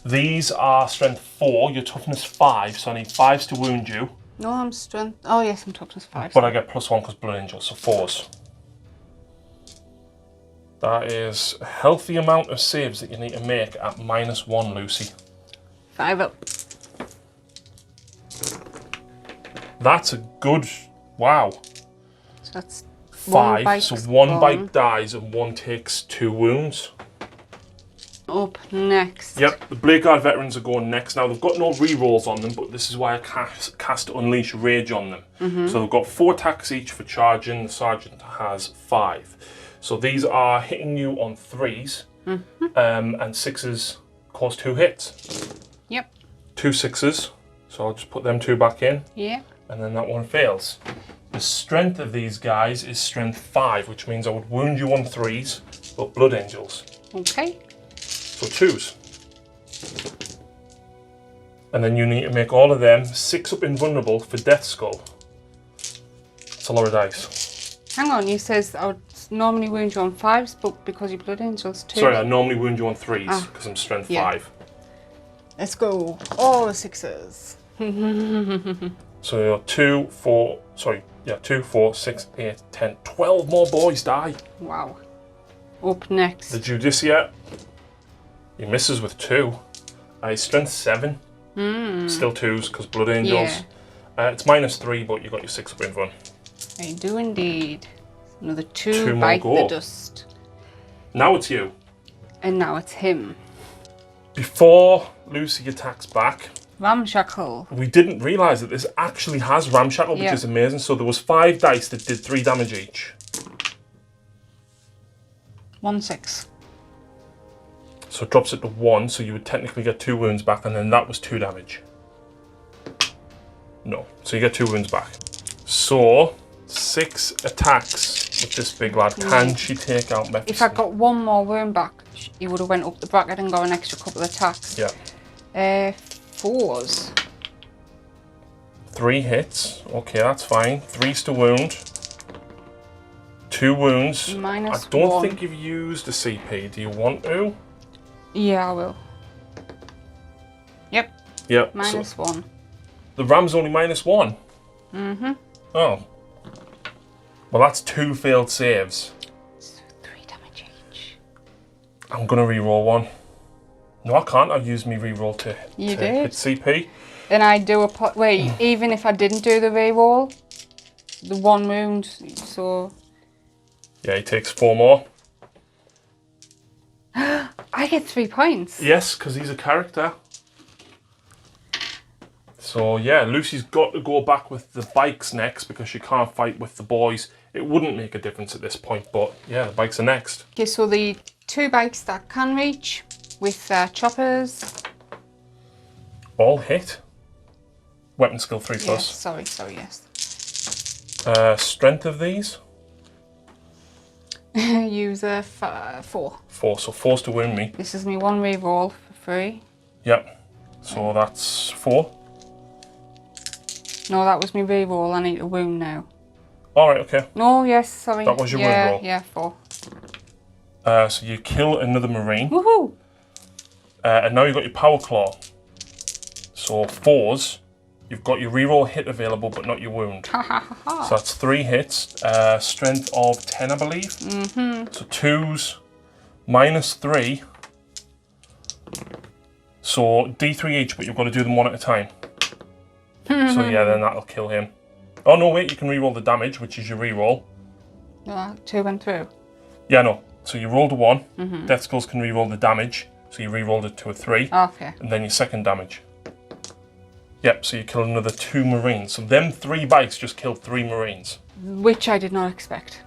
A: These are strength 4, your toughness 5, so I need 5s to wound you.
C: No, I'm strength. Oh, yes, I'm toughness 5.
A: But I get +1 because Blood Angel, so 4s. That is a healthy amount of saves that you need to make at -1, Lucy.
C: 5 up.
A: That's a good, wow.
C: So that's
A: 5, so 1 bike dies and 1 takes 2 wounds.
C: Up next.
A: Yep, the Blade Guard veterans are going next. Now, they've got no re-rolls on them, but this is why I cast Unleash Rage on them. So they've got 4 attacks each for charging. The Sergeant has 5. So these are hitting you on 3s, and 6s cause 2 hits.
C: Yep.
A: 2 6s, so I'll just put them 2 back in,
C: Yeah.
A: and then that one fails. The strength of these guys is strength 5, which means I would wound you on 3s, but Blood Angels.
C: Okay.
A: So 2s. And then you need to make all of them 6 up invulnerable for Death Skull. That's a lot of dice.
C: Hang on, you says I would normally wound you on 5s, but because you're Blood Angels 2.
A: Sorry, I normally wound you on 3s because I'm strength 5.
C: Let's go. All the 6s.
A: So you're 2, 4, 6, 8, 10, 12 more boys die.
C: Wow. Up next.
A: The Judiciate, he misses with 2. He's strength 7. Still 2s because Blood Angels. It's -3, but you got your 6 up in one.
C: I do indeed. Another 2
A: 2 more
C: bite
A: go.
C: the dust.
A: Now it's you.
C: And now it's him.
A: Before Lucy attacks back,
C: Ramshackle.
A: we didn't realise that this actually has Ramshackle, which is amazing. So there was 5 dice that did 3 damage each.
C: 1 6.
A: So it drops it to 1, so you would technically get 2 wounds back, and then that was 2 damage. No. So you get 2 wounds back. So 6 attacks with this big lad. Can she take out Mephiston?
C: If I got 1 more wound back, he would have went up the bracket and got an extra couple of attacks.
A: Yeah.
C: 4s.
A: 3 hits. Okay, that's fine. 3's to wound. 2 wounds.
C: Minus
A: I don't
C: 1.
A: think you've used a CP. Do you want to?
C: Yeah, I will. Yep.
A: Yep.
C: Minus
A: So
C: 1.
A: the ram's only -1.
C: Mm-hmm.
A: Oh. Well, that's 2 failed saves.
C: So 3 damage each.
A: I'm gonna re-roll 1. No, I can't. I've used me re-roll to
C: You
A: hit
C: did?
A: CP.
C: Then I do a wait. Even if I didn't do the reroll, the 1 wound. So
A: Yeah, he takes 4 more.
C: I get 3 points.
A: Yes, because he's a character. So yeah, Lucy's got to go back with the bikes next because she can't fight with the boys. It wouldn't make a difference at this point, but yeah, the bikes are next.
C: Okay, so the 2 bikes that can reach with choppers.
A: All hit. Weapon skill 3+.
C: Yes, sorry, yes.
A: Strength of these?
C: Use a 4.
A: 4, so 4's to wound me.
C: This is me 1 reroll for free.
A: Yep. So that's 4.
C: No, that was me reroll. I need a wound now.
A: Alright, okay.
C: No, yes, sorry.
A: That was your wound roll.
C: Yeah, 4.
A: So you kill another Marine.
C: Woohoo!
A: And now you've got your Power Claw. So 4s. You've got your reroll hit available, but not your wound.
C: Ha ha ha ha.
A: So that's 3 hits. Strength of 10, I believe.
C: Mm-hmm.
A: So 2s, -3. So D3 each, but you've got to do them 1 at a time. So yeah, then that'll kill him. Oh no, wait, you can reroll the damage, which is your reroll.
C: 2 went through.
A: Yeah, no. So you rolled a 1. Death Skulls can reroll the damage. So you rerolled it to a 3.
C: Okay.
A: And then your second damage. Yep, so you kill another 2 Marines. So them 3 bikes just killed 3 Marines.
C: Which I did not expect.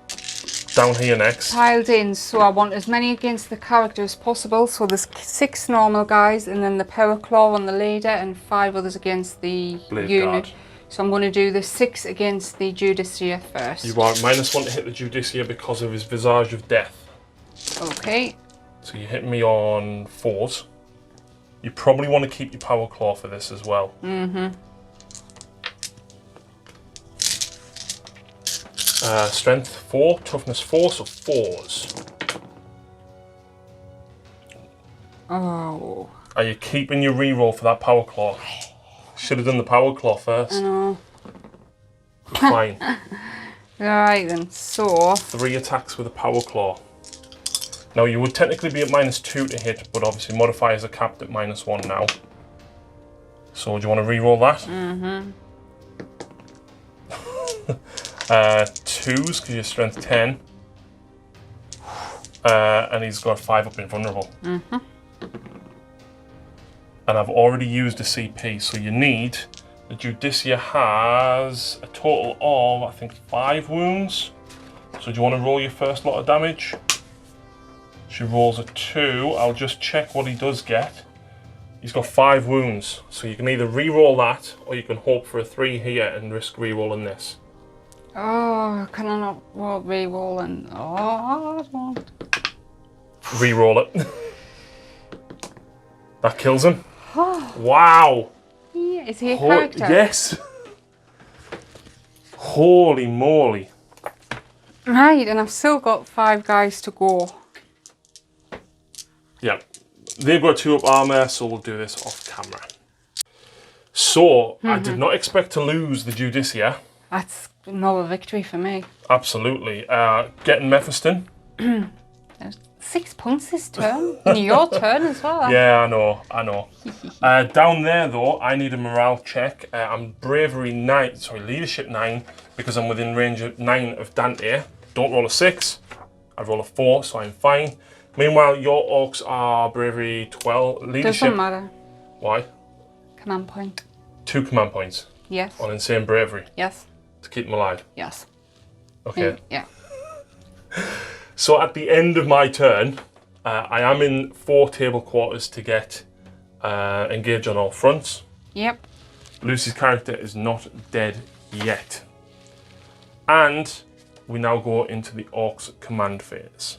A: Down here next.
C: Piled in, so I want as many against the character as possible. So there's 6 normal guys, and then the Power Claw on the leader, and 5 others against the
A: Blade
C: unit.
A: Guard.
C: So I'm going to do the 6 against the Judicia first.
A: You are -1 to hit the Judicia because of his Visage of Death.
C: Okay.
A: So you hit me on 4s. You probably want to keep your Power Claw for this as well.
C: Mm-hmm.
A: Strength 4, Toughness 4, so 4s.
C: Oh.
A: Are you keeping your reroll for that Power Claw? Should have done the Power Claw first.
C: I know.
A: Fine.
C: Alright then, so
A: 3 attacks with a Power Claw. Now you would technically be at -2 to hit, but obviously modifiers are capped at -1 now. So do you want to re-roll that?
C: Mm-hmm.
A: 2s, because you're strength 10. And he's got 5 up invulnerable.
C: Mm-hmm.
A: And I've already used a CP, so you need... The Judicia has a total of, I think, 5 wounds. So do you want to roll your first lot of damage? She rolls a 2. I'll just check what he does get. He's got 5 wounds, so you can either re-roll that, or you can hope for a 3 here and risk re-rolling this.
C: oh, can I not re-roll and oh, I won't.
A: Re-roll it. That kills him. Wow!
C: Yeah, is he a character?
A: Yes! Holy moly.
C: Right, and I've still got 5 guys to go.
A: Yeah, they've got 2 up armor, so we'll do this off camera. So, I did not expect to lose the Judicia.
C: That's another victory for me.
A: Absolutely. Getting Mephiston.
C: 6 points this turn. And your turn as well.
A: Yeah, I know. Down there, though, I need a morale check. I'm bravery 9, sorry, leadership 9, because I'm within range of 9 of Dante. Don't roll a 6. I roll a 4, so I'm fine. Meanwhile, your orcs are bravery 12. Leadership.
C: Doesn't matter.
A: Why?
C: Command point.
A: 2 command points
C: Yes.
A: on insane bravery
C: Yes.
A: to keep them alive.
C: Yes.
A: Okay.
C: Yeah.
A: So at the end of my turn, I am in 4 table quarters to get engaged on all fronts.
C: Yep.
A: Lucy's character is not dead yet. And we now go into the Orks command phase.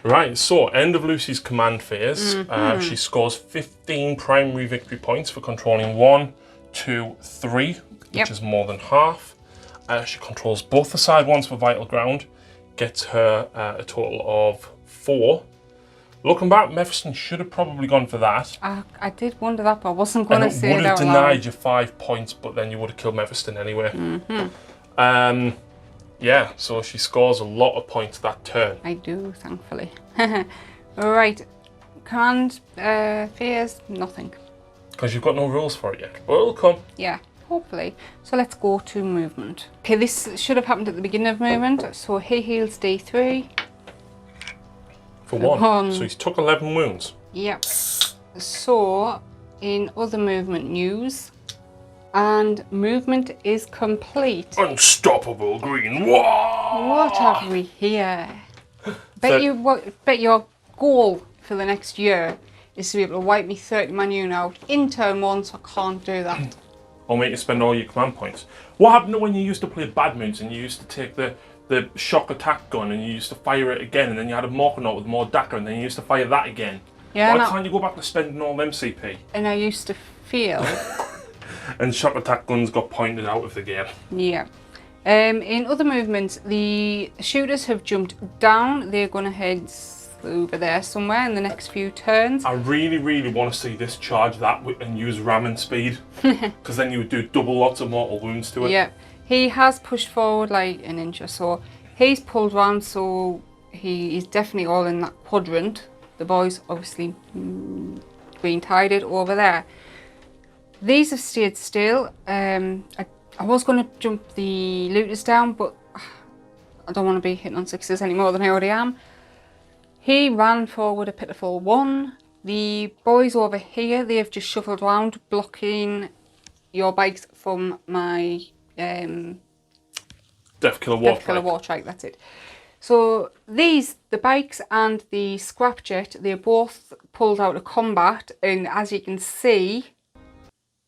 A: Right, so end of Lucy's command phase. She scores 15 primary victory points for controlling 1, 2, 3, which is more than half. She controls both the side ones for vital ground, gets her a total of 4. Looking back, Mephiston should have probably gone for that.
C: I did wonder that, but I wasn't going to say it out loud.
A: It would have denied you 5 points, but then you would have killed Mephiston anyway. Yeah, so she scores a lot of points that turn.
C: I do, thankfully. Right, command phase, nothing.
A: Because you've got no rules for it yet, but it'll come.
C: Yeah, hopefully. So let's go to movement. Okay, this should have happened at the beginning of movement. So he heals D3.
A: For 1. So he's took 11 wounds.
C: Yep. So, in other movement news, and movement is complete.
A: Unstoppable green. Whoa!
C: What have we here? Bet your goal for the next year is to be able to wipe me 30 man unit out in turn 1, so I can't do that.
A: Or make you spend all your command points. What happened when you used to play bad moons and you used to take the shock attack gun and you used to fire it again, and then you had a Morkonaut with more Daka and then you used to fire that again?
C: Yeah.
A: Why can't you go back to spending all them CP?
C: And I used to feel...
A: And shock attack guns got pointed out of the game.
C: Yeah. In other movements, the shooters have jumped down. They're going to head over there somewhere in the next few turns.
A: I really, really want to see this charge that and use ramming speed, because then you would do double lots of mortal wounds to it.
C: Yeah. He has pushed forward like an inch or so. He's pulled round, so he is definitely all in that quadrant. The boys obviously being tidied over there. These have stayed still. I was going to jump the looters down, but I don't want to be hitting on 6s any more than I already am. He ran forward a pitiful 1. The boys over here, they've just shuffled round, blocking your bikes from my
A: Death Killer
C: Wartrike, that's it. So these, the bikes and the scrapjet, they're both pulled out of combat, and as you can see,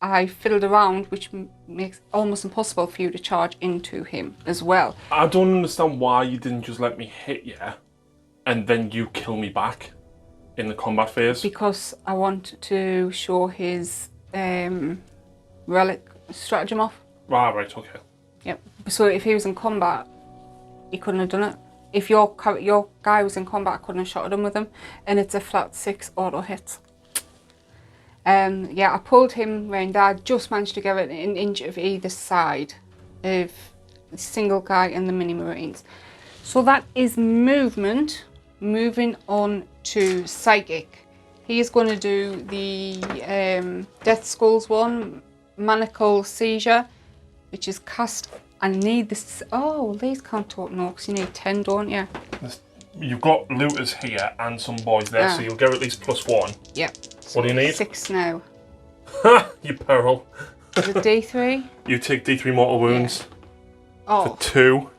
C: I fiddled around, which makes it almost impossible for you to charge into him as well.
A: I don't understand why you didn't just let me hit you and then you kill me back in the combat phase.
C: Because I want to show his relic stratagem off.
A: Right, okay.
C: Yep. So if he was in combat, he couldn't have done it. If your guy was in combat, I couldn't have shot at him with him. And it's a flat 6 auto hit. Yeah, I pulled him round there, just managed to get it an inch of either side of the single guy and the mini marines. So that is movement. Moving on to psychic. He is going to do the Death Skulls one, Manacle Seizure, which is cast. I need this. Oh, these can't talk no, because you need 10, don't you?
A: You've got looters here and some boys there, so you'll get at least +1.
C: Yep.
A: What do you need?
C: 6 now.
A: Ha! You peril.
C: Is it D3?
A: You take D3 mortal wounds.
C: Yeah. Oh.
A: For 2.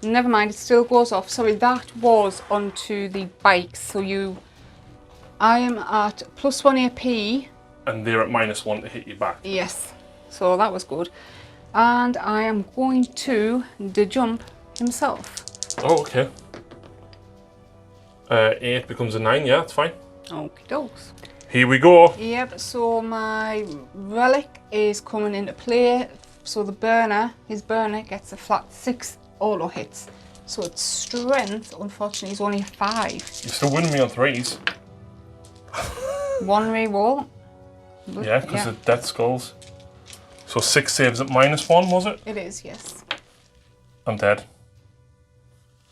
C: Never mind, it still goes off. Sorry, that was onto the bikes. So I am at +1 AP.
A: And they're at -1 to hit you back.
C: Yes. So that was good. And I am going to de-jump himself.
A: Oh, okay. 8 becomes a 9, yeah, that's fine.
C: Okie dokes.
A: Here we go.
C: Yep, so my relic is coming into play. So his burner gets a flat 6 auto hits. So its strength, unfortunately, is only a 5.
A: You're still winning me on 3s.
C: 1 reroll.
A: Yeah, because of Death Skulls. So 6 saves at -1, was it?
C: It is, yes.
A: I'm dead.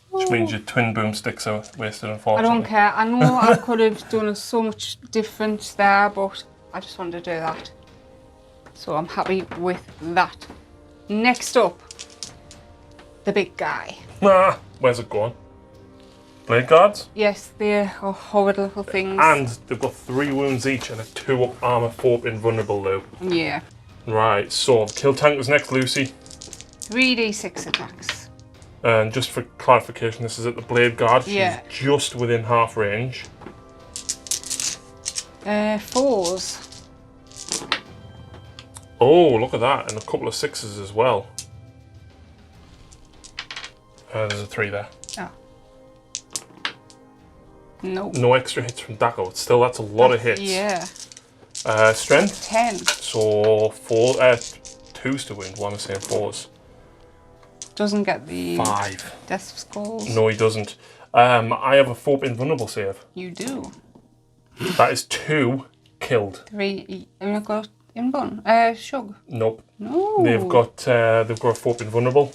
A: Which means your twin boomsticks are wasted,
C: I
A: unfortunately.
C: don't care. I know I could have done so much different there, but I just wanted to do that. So I'm happy with that. Next up, the big guy.
A: Ah, where's it going? Blade guards?
C: Yes, they're horrid little things.
A: And they've got 3 wounds each and a 2 up armor, 4 up invulnerable loop.
C: Yeah.
A: Right, so the kill tank was next, Lucy.
C: 3d6 attacks.
A: And just for clarification, this is at the blade guard. She's just within half range.
C: 4s.
A: Oh, look at that, and a couple of 6s as well. There's a 3 there.
C: Oh. Nope.
A: No extra hits from Daco. Still, that's a lot of hits.
C: Yeah.
A: Strength.
C: 10.
A: So 2s to wound. Why am I saying 4s?
C: Doesn't get the
A: 5.
C: death skulls.
A: No, he doesn't. I have a 4 invulnerable save.
C: You do.
A: That is 2 killed.
C: 3. Have you not got invuln? Shug.
A: Nope.
C: No.
A: They've got a 4 invulnerable.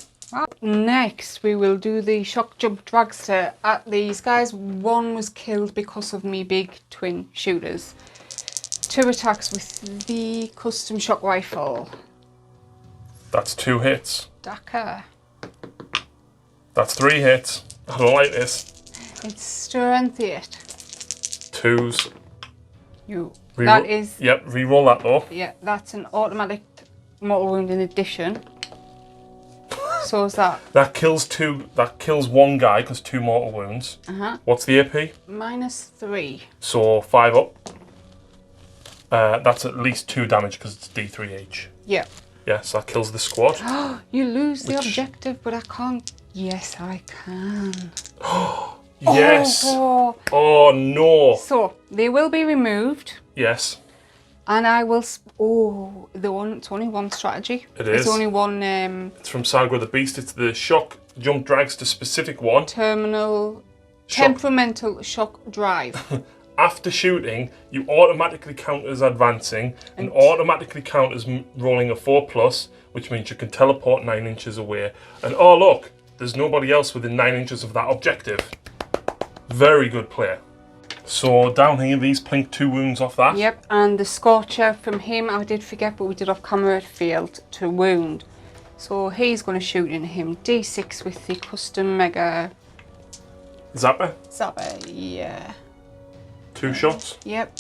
C: Next, we will do the shock jump dragster at these guys. One was killed because of me big twin shooters. 2 attacks with the custom shock rifle.
A: That's 2 hits.
C: Dakar.
A: That's 3 hits. I don't like this.
C: It's strength 8.
A: 2s.
C: That is.
A: Yep, reroll that though.
C: Yeah, that's an automatic mortal wound in addition. So is that.
A: That kills 1 guy because 2 mortal wounds. What's the AP?
C: -3.
A: So 5 up. That's at least 2 damage because it's D3 each.
C: Yeah.
A: Yes, that kills the squad.
C: You lose the objective, but I can't. Yes, I can.
A: Yes. Oh no.
C: So they will be removed.
A: Yes.
C: And I will. It's only one strategy.
A: It is.
C: It's only one.
A: It's from Saga of the Beast. It's the shock jump drags to specific one.
C: Temperamental shock drive.
A: After shooting, you automatically count as advancing and automatically count as rolling a 4+, which means you can teleport 9 inches away. And oh look, there's nobody else within 9 inches of that objective. Very good play. So down here, these plink 2 wounds off that.
C: Yep, and the Scorcher from him, I did forget, but we did off camera, it failed to wound. So he's going to shoot into him. D6 with the custom mega...
A: Zapper?
C: Zapper, yeah.
A: 2 shots?
C: Yep.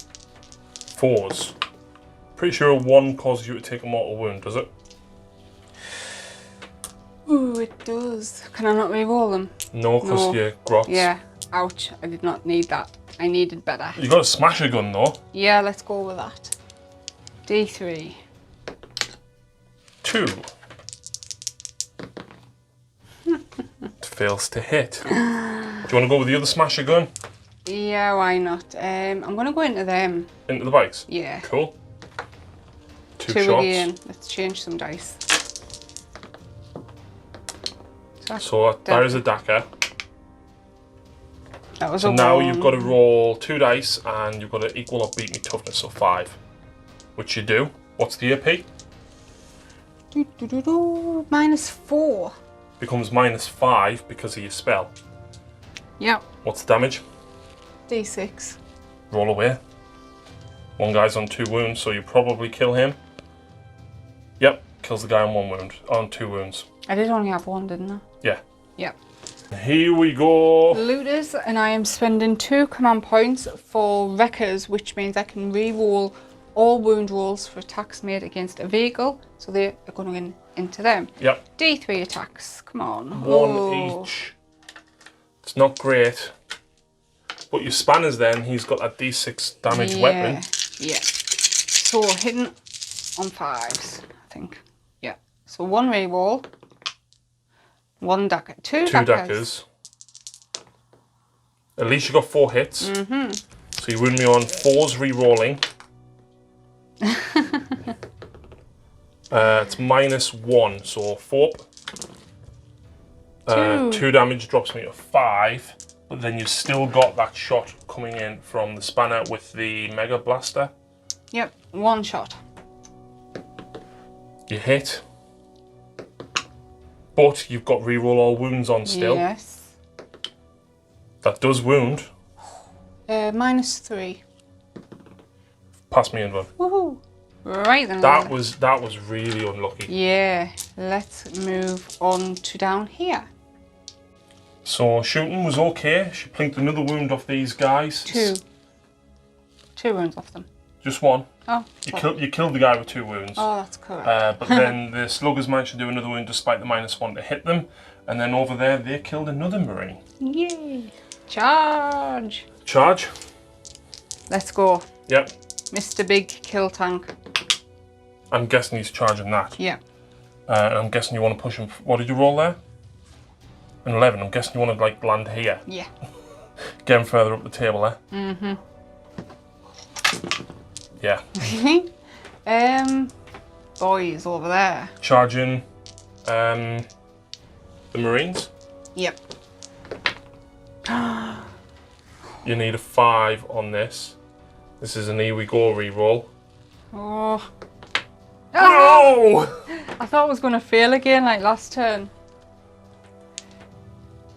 A: 4s. Pretty sure 1 causes you to take a mortal wound, does it?
C: Ooh, it does. Can I not re-roll them?
A: No, because you're grots.
C: Yeah. Ouch, I did not need that. I needed better.
A: You got a smasher gun though.
C: Yeah, let's go with that. D3.
A: 2. Fails to hit. Do you want to go with the other smasher gun?
C: Yeah, why not? I'm going to go into them.
A: Into the bikes?
C: Yeah.
A: Cool. 2
C: 2
A: shots.
C: again. Let's change some dice.
A: So there is a Dakar.
C: That was
A: so
C: a
A: now
C: 1.
A: you've got to roll 2 dice and you've got to equal or beat me toughness, so 5. Which you do. What's the AP?
C: -4.
A: Becomes -5 because of your spell.
C: Yep.
A: What's the damage?
C: D6.
A: Roll away. 1 guy's on 2 wounds, so you probably kill him. Yep, kills the guy on 1 wound, on 2 wounds.
C: I did only have 1, didn't I?
A: Yeah.
C: Yep.
A: Here we go.
C: Looters, and I am spending 2 command points for wreckers, which means I can re-roll all wound rolls for attacks made against a vehicle, so they are going into them.
A: Yep.
C: D3 attacks, come on.
A: 1 each. It's not great. But your spanners then, he's got that D6 damage weapon.
C: Yeah. So hitting on 5s, I think. Yeah. So 1 re-roll. 1 Dakar. 2
A: Dakars. At least you got 4 hits. So you wound me on 4s re-rolling. It's -1, so 4. 2 damage drops me to 5, but then you've still got that shot coming in from the spanner with the Mega Blaster.
C: Yep, 1 shot.
A: You hit. But you've got reroll all wounds on still.
C: Yes.
A: That does wound.
C: -3.
A: Pass me in one.
C: Woohoo! Right then.
A: That was really unlucky.
C: Yeah. Let's move on to down here.
A: So shooting was okay. She plinked another wound off these guys.
C: 2. 2 wounds off them.
A: Just 1.
C: Oh.
A: You killed the guy with 2 wounds.
C: Oh, that's correct.
A: But then the sluggers managed to do another wound despite the -1 to hit them. And then over there, they killed another Marine.
C: Yay! Charge!
A: Charge.
C: Let's go.
A: Yep.
C: Mr. Big Kill Tank.
A: I'm guessing he's charging that.
C: Yeah.
A: And I'm guessing you want to push him. What did you roll there? An 11. I'm guessing you want to like land here.
C: Yeah.
A: Get him further up the table there.
C: Mm-hmm.
A: Yeah.
C: Boys over there.
A: Charging the Marines.
C: Yep.
A: You need a 5 on this. This is an here we go reroll.
C: Oh.
A: No!
C: I thought I was going to fail again like last turn.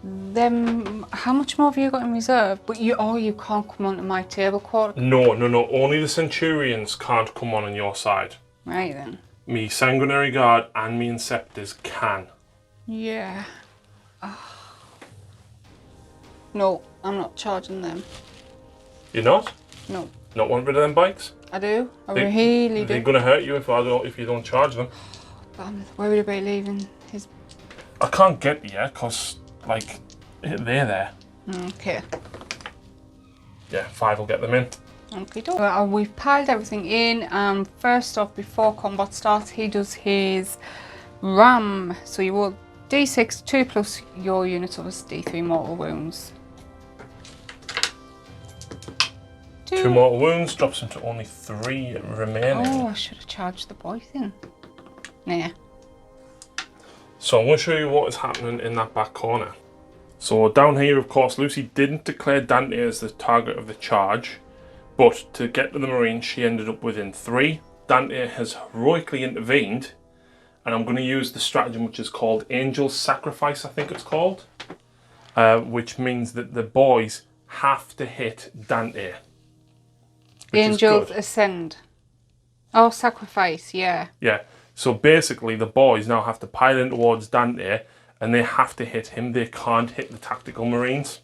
C: Then, how much more have you got in reserve? But you can't come onto my table quarter.
A: No. Only the Centurions can't come on your side.
C: Right then.
A: Me Sanguinary Guard and me Inceptors can.
C: Yeah. No, I'm not charging them.
A: You're not?
C: No.
A: Not want rid of them bikes?
C: I do. I really do.
A: They're gonna hurt you if you don't charge them.
C: But I'm worried about leaving his.
A: I can't get you because like they're there.
C: Okay.
A: Yeah, 5 will get them in.
C: Okay. Well, we've piled everything in, and first off, before combat starts, he does his ram. So you roll D6, 2 plus your units of his D3 mortal wounds.
A: 2 mortal wounds, drops him to only 3 remaining.
C: Oh, I should have charged the boy then. Nah.
A: So I'm going to show you what is happening in that back corner. So down here, of course, Lucy didn't declare Dante as the target of the charge, but to get to the Marines, she ended up within 3. Dante has heroically intervened, and I'm going to use the stratagem which is called Angel's Sacrifice, I think it's called, which means that the boys have to hit Dante.
C: Angels Ascend. Oh, Sacrifice, yeah.
A: Yeah. So basically, the boys now have to pile in towards Dante, and they have to hit him. They can't hit the tactical Marines.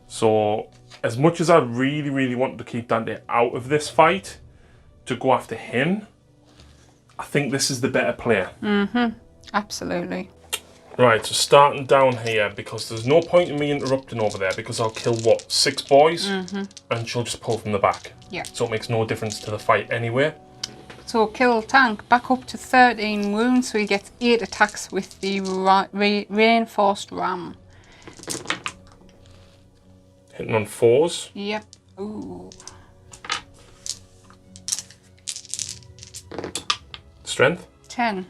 A: So, as much as I really, really want to keep Dante out of this fight, to go after him, I think this is the better player.
C: Mm-hmm. Absolutely.
A: Right, so starting down here, because there's no point in me interrupting over there, because I'll kill, what, 6 boys? Mm-hmm. And she'll just pull from the back.
C: Yeah.
A: So it makes no difference to the fight anyway.
C: So kill tank, back up to 13 wounds, so he gets 8 attacks with the reinforced ram.
A: Hitting on 4s.
C: Yep. Ooh.
A: Strength?
C: 10.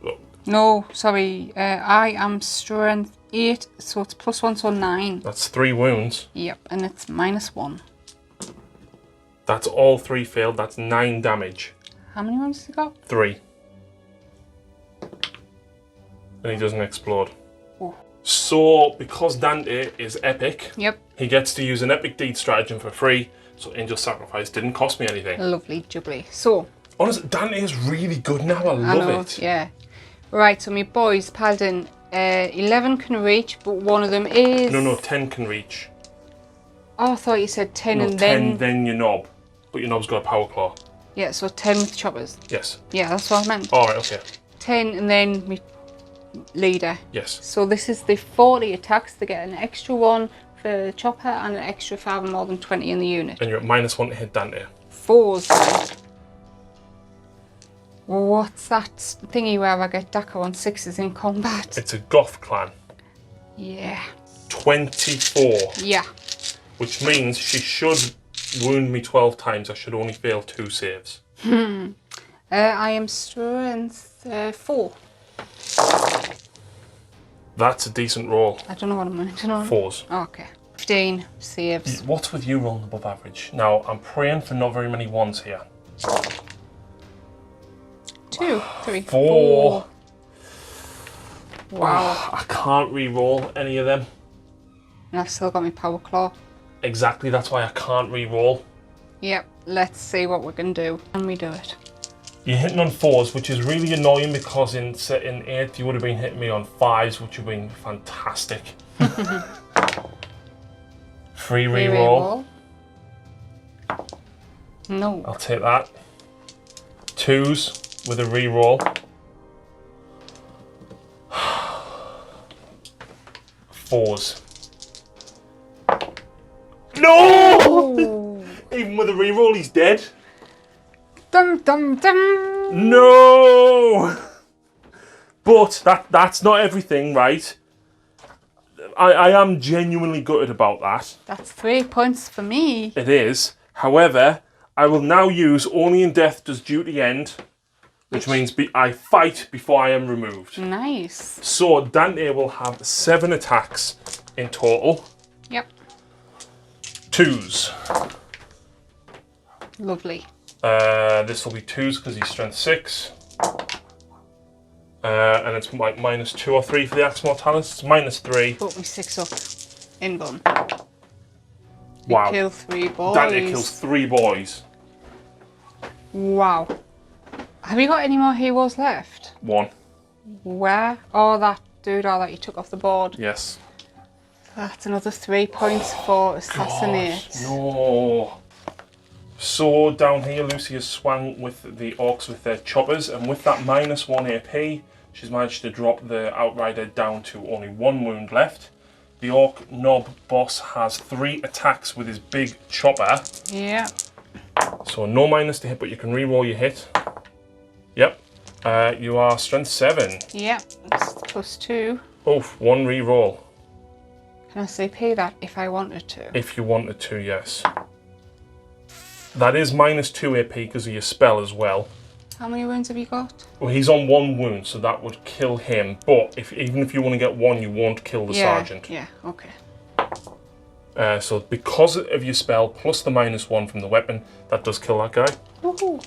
A: Oh.
C: No, sorry. I am strength 8, so it's +1, so 9.
A: That's 3 wounds.
C: Yep, and it's -1.
A: That's all 3 failed. That's 9 damage.
C: How many wounds has he got?
A: 3. And he doesn't explode.
C: Oh.
A: So, because Dante is epic,
C: Yep.
A: he gets to use an epic deed stratagem for free. So Angel Sacrifice didn't cost me anything.
C: Lovely jubbly. So.
A: Honestly, Dante is really good now. I love it.
C: Yeah. Right, so my boys piled in. 11 can reach, but one of them is.
A: No, 10 can reach.
C: Oh, I thought you said 10
A: No,
C: and
A: 10, then your knob. But your knob's got a power claw.
C: Yeah, so 10 with choppers.
A: Yes.
C: Yeah, that's what I meant.
A: Alright, okay.
C: 10 and then my leader.
A: Yes.
C: So this is the 40 attacks. They get an extra 1 for the chopper and an extra 5 and more than 20 in the unit.
A: And you're at -1 to hit Dante.
C: 4s. What's that thingy where I get Dakar on 6s in combat?
A: It's a Goth clan.
C: Yeah.
A: 24.
C: Yeah.
A: Which means she should wound me 12 times. I should only fail 2 saves.
C: I am strength 4.
A: That's a decent roll.
C: I don't know what I'm going to do.
A: 4s.
C: Oh, okay. 15 saves.
A: What's with you rolling above average? Now, I'm praying for not very many 1s here.
C: 2, 3,
A: 4.
C: 4. Wow.
A: I can't re-roll any of them.
C: And I've still got my power claw.
A: Exactly, that's why I can't re-roll.
C: Yep, let's see what we can do. Can we do it?
A: You're hitting on 4s, which is really annoying because in 8th you would have been hitting me on 5s, which would have been fantastic. Free re-roll.
C: No.
A: I'll take that. 2s with a re-roll. 4s. No!
C: Oh.
A: Even with a re-roll, he's dead.
C: Dum dum dum.
A: No! But that's not everything, right? I am genuinely gutted about that.
C: That's 3 points for me.
A: It is. However, I will now use only in death does duty end, which means I fight before I am removed.
C: Nice.
A: So Dante will have 7 attacks in total.
C: Yep.
A: 2s.
C: Lovely.
A: This will be 2s because he's strength 6. And it's like -2 or 3 for the Axe Mortalis. It's -3.
C: Put me 6 up in bun.
A: Wow.
C: You kill 3 boys.
A: Dante kills 3 boys.
C: Wow. Have you got any more heroes left?
A: 1.
C: Where? Oh, that dude that you took off the board.
A: Yes.
C: That's another 3 points for Assassinate.
A: Gosh, no. So down here, Lucy has swung with the Orks with their choppers, and with that -1 AP, she's managed to drop the Outrider down to only 1 wound left. The Orc Knob boss has 3 attacks with his big chopper.
C: Yeah.
A: So no minus to hit, but you can re-roll your hit. Yep. You are strength 7.
C: Yep. It's +2.
A: Oof, 1 re-roll.
C: Can I CP that if I wanted to?
A: If you wanted to, yes. That is -2 AP because of your spell as well.
C: How many wounds have you got?
A: Well, he's on 1 wound, so that would kill him. But even if you want to get 1, you won't kill the sergeant.
C: Yeah, okay.
A: So because of your spell, plus the -1 from the weapon, that does kill that guy.
C: Woohoo.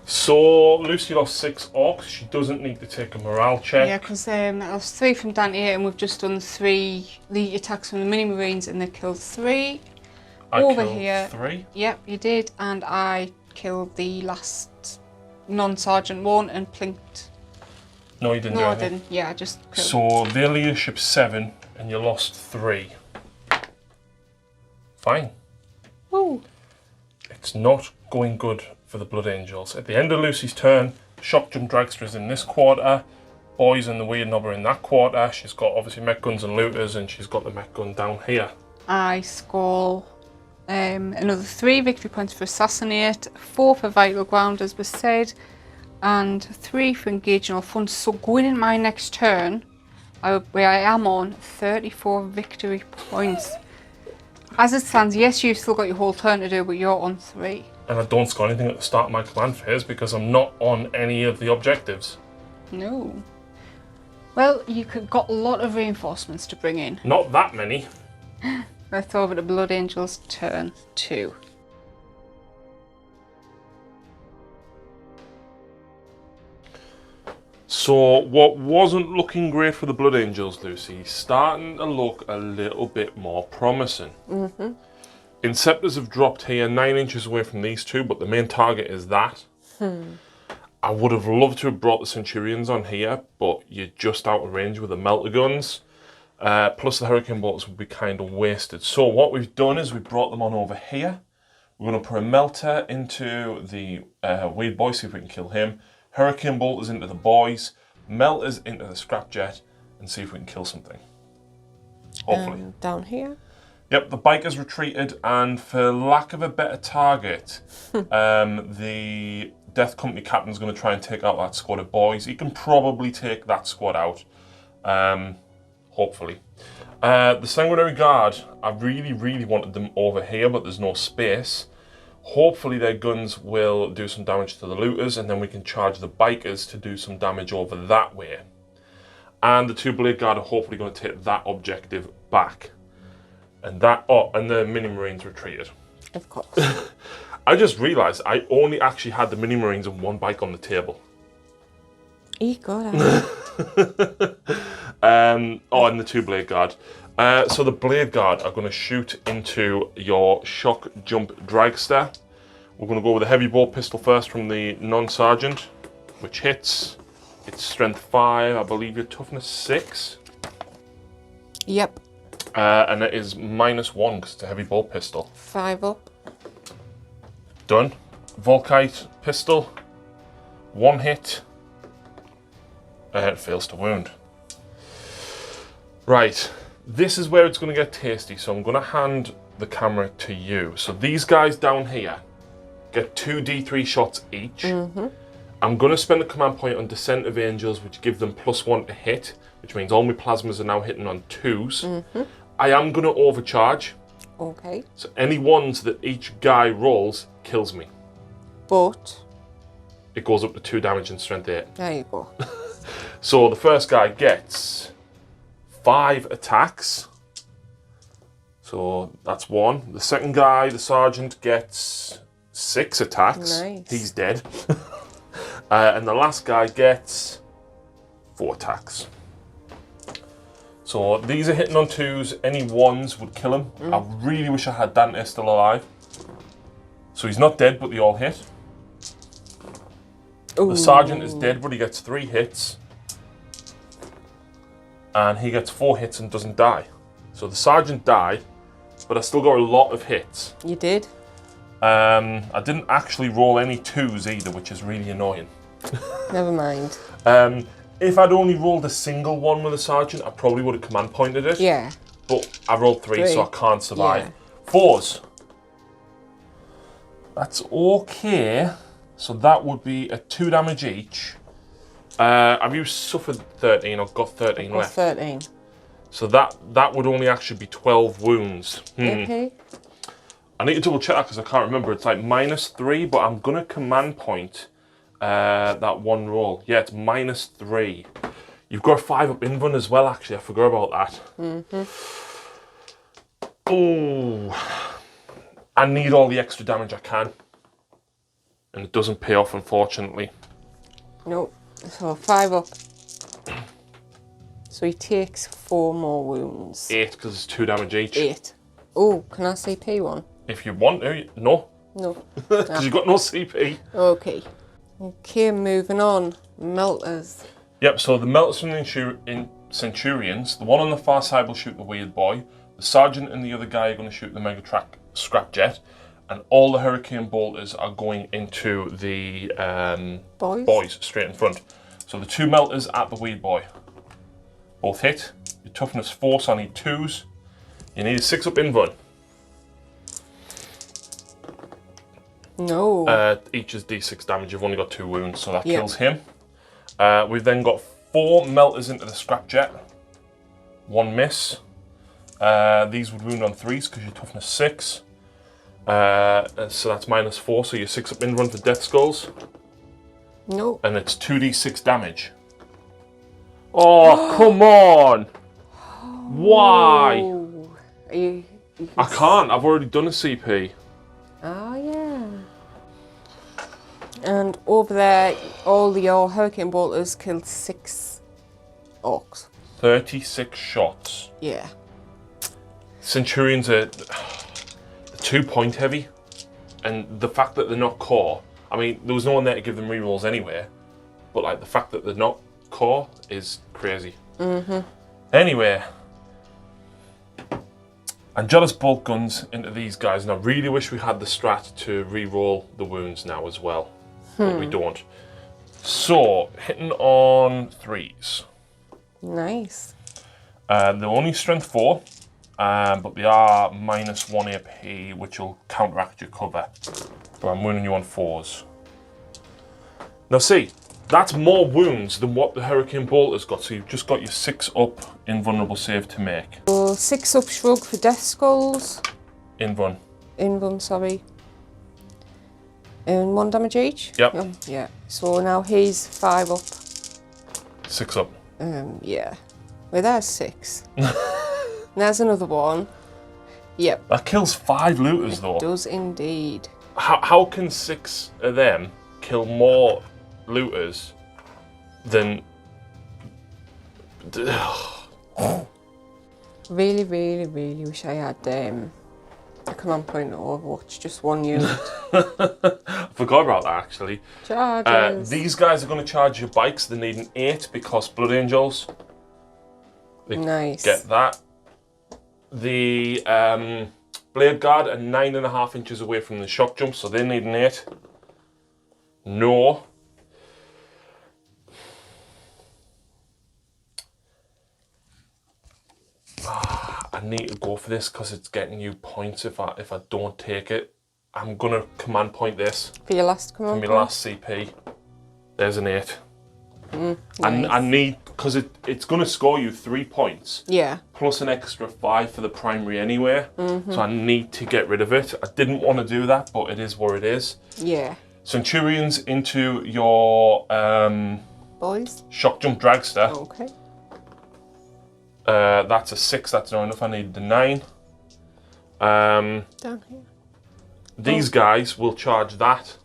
A: So Lucy lost 6 orcs. She doesn't need to take a morale check.
C: Yeah, because that was 3 from Dante, and we've just done 3 the attacks from the mini marines, and they killed 3.
A: I
C: over
A: killed
C: here.
A: 3.
C: Yep, you did, and I killed the last non-sergeant one and plinked.
A: No, you didn't do
C: No, I
A: anything.
C: didn't. Yeah, I just killed.
A: So their leadership's 7, and you lost 3. Fine.
C: Woo.
A: It's not going good for the Blood Angels. At the end of Lucy's turn, Shock Jump Dragster is in this quarter. Boys and the Weird Knob are in that quarter. She's got obviously mech guns and looters, and she's got the mech gun down here.
C: I score another 3 victory points for Assassinate, 4 for Vital Ground, as was said, and 3 for Engaging All Fronts. So going in my next turn, where I am on 34 victory points. As it stands, yes, you've still got your whole turn to do, but you're on 3.
A: And I don't score anything at the start of my command phase because I'm not on any of the objectives.
C: No. Well, got a lot of reinforcements to bring in.
A: Not that many.
C: Let's over to Blood Angels turn 2.
A: So what wasn't looking great for the Blood Angels, Lucy, starting to look a little bit more promising.
D: Mm-hmm.
A: Inceptors have dropped here 9 inches away from these two, but the main target is that. I would have loved to have brought the Centurions on here, but you're just out of range with the melter guns. Plus the Hurricane Bolts would be kind of wasted. So what we've done is we've brought them on over here. We're going to put a melter into the Weird Boy, see if we can kill him. Hurricane Bolters into the boys. Melters into the Scrapjet, and see if we can kill something. Hopefully.
D: Down here.
A: Yep, the bikers retreated, and for lack of a better target, the Death Company captain's going to try and take out that squad of boys. He can probably take that squad out, hopefully. The Sanguinary Guard, I really wanted them over here, but there's no space. Hopefully their guns will do some damage to the looters, and then we can charge the bikers to do some damage over that way. And the 2 Blade Guard are hopefully going to take that objective back. And and the Mini Marines retreated.
D: Of course.
A: I just realised I only actually had the Mini Marines and 1 bike on the table.
D: God.
A: And the 2 Blade Guard. So the Blade Guard are going to shoot into your Shock Jump Dragster. We're going to go with a heavy bolt pistol first from the non-sergeant, which hits. It's strength 5, I believe your toughness 6.
D: Yep.
A: And it is -1 because it's a heavy bolt pistol.
D: 5 up.
A: Done. Volkite pistol. 1 hit. It fails to wound. Right. This is where it's going to get tasty, so I'm going to hand the camera to you. So these guys down here get 2d3 shots each. I'm going to spend a command point on Descent of Angels, which give them +1 to hit, which means all my plasmas are now hitting on 2s. I am going to overcharge.
D: Okay.
A: So any ones that each guy rolls kills me.
D: But
A: It goes up to 2 damage and strength 8.
D: there you go.
A: So the first guy gets 5 attacks. So that's 1. The second guy, the sergeant, gets 6 attacks.
D: Nice.
A: He's dead. And the last guy gets 4 attacks. So these are hitting on 2s. Any 1s would kill him. I really wish I had Dante still alive. So he's not dead, but they all hit.
D: Ooh.
A: The sergeant is dead, but he gets 3 hits. And he gets 4 hits and doesn't die. So the sergeant died, but I still got a lot of hits.
D: You did?
A: I didn't actually roll any 2s either, which is really annoying.
D: Never mind.
A: If I'd only rolled a single one with a sergeant, I probably would have command pointed it.
D: Yeah.
A: But I rolled 3, so I can't survive.
D: Yeah.
A: 4s. That's okay. So that would be a 2 damage each. Have you suffered 13? I've got 13
D: Or
A: left.
D: 13.
A: So that would only actually be 12 wounds.
D: Okay.
A: I need to double check that because I can't remember. It's like -3, but I'm going to command point that one roll. Yeah, it's -3. You've got a 5 up invuln as well, actually. I forgot about that. Oh, I need all the extra damage I can. And it doesn't pay off, unfortunately.
D: Nope. So 5 up. So he takes 4 more wounds.
A: 8 because it's 2 damage each.
D: 8. Oh, can I CP one?
A: If you want to, no.
D: No.
A: Because you've got no CP.
D: Okay. Okay, moving on. Melters.
A: Yep, so the melters from the Centurions, the one on the far side will shoot the Weird Boy, the Sergeant and the other guy are going to shoot the Megatrack Scrapjet, and all the Hurricane Bolters are going into the boys straight in front. So the 2 melters at the Weird Boy. Both hit. Your toughness 4, so I need 2s. You need a 6 up invuln.
D: No.
A: Each is d6 damage. You've only got 2 wounds, so that
D: Yep.
A: kills him. We've then got 4 melters into the Scrapjet. 1 miss. These would wound on 3s because your toughness 6. So that's -4, so you're 6 up invuln for death skulls.
D: No.
A: And it's 2d6 damage. Oh, come on! Why?
D: Oh. You
A: I can't. I've already done a CP.
D: Oh, yeah. And over there, all your Hurricane Bolters killed 6 orcs.
A: 36 shots.
D: Yeah.
A: Centurions are 2 point heavy, and the fact that they're not core. I mean, there was no one there to give them rerolls anyway, but like the fact that they're not core is crazy. Anyway, and jealous bolt guns into these guys, and I really wish we had the strat to re-roll the wounds now as well, but we don't. So hitting on 3s.
D: Nice.
A: They're only strength 4, but they are -1 AP, which will counteract your cover. But I'm wounding you on 4s. Now see, that's more wounds than what the Hurricane Bolter's got, so you've just got your 6 up invulnerable save to make.
D: So 6 up shrug for death skulls.
A: Invuln.
D: Invuln, sorry. And 1 damage each?
A: Yep.
D: Yeah. So now he's 5 up.
A: 6 up.
D: Yeah. Well, there's 6. There's another one. Yep.
A: That kills 5 looters though.
D: Does indeed.
A: How can 6 of them kill more looters than...
D: Really, really, really wish I had a command point at Overwatch, just 1 unit.
A: I forgot about that actually.
D: Charges.
A: These guys are going to charge your bikes. They need an 8 because Blood Angels. They
D: Nice.
A: get that. The Blade Guard are 9.5 inches away from the shock jump, so they need an 8. No. I need to go for this because it's getting you points if I don't take it. I'm going to command point this.
D: For your last command
A: For my
D: point?
A: last CP. There's an 8.
D: Nice.
A: I need, because it's going to score you 3 points.
D: Yeah.
A: Plus an extra 5 for the primary anyway. So I need to get rid of it. I didn't want to do that, but it is what it is.
D: Yeah.
A: Centurions into your
D: Boys?
A: shock jump dragster.
D: Okay.
A: That's a 6, that's not enough. I need the 9.
D: Down here.
A: These guys will charge that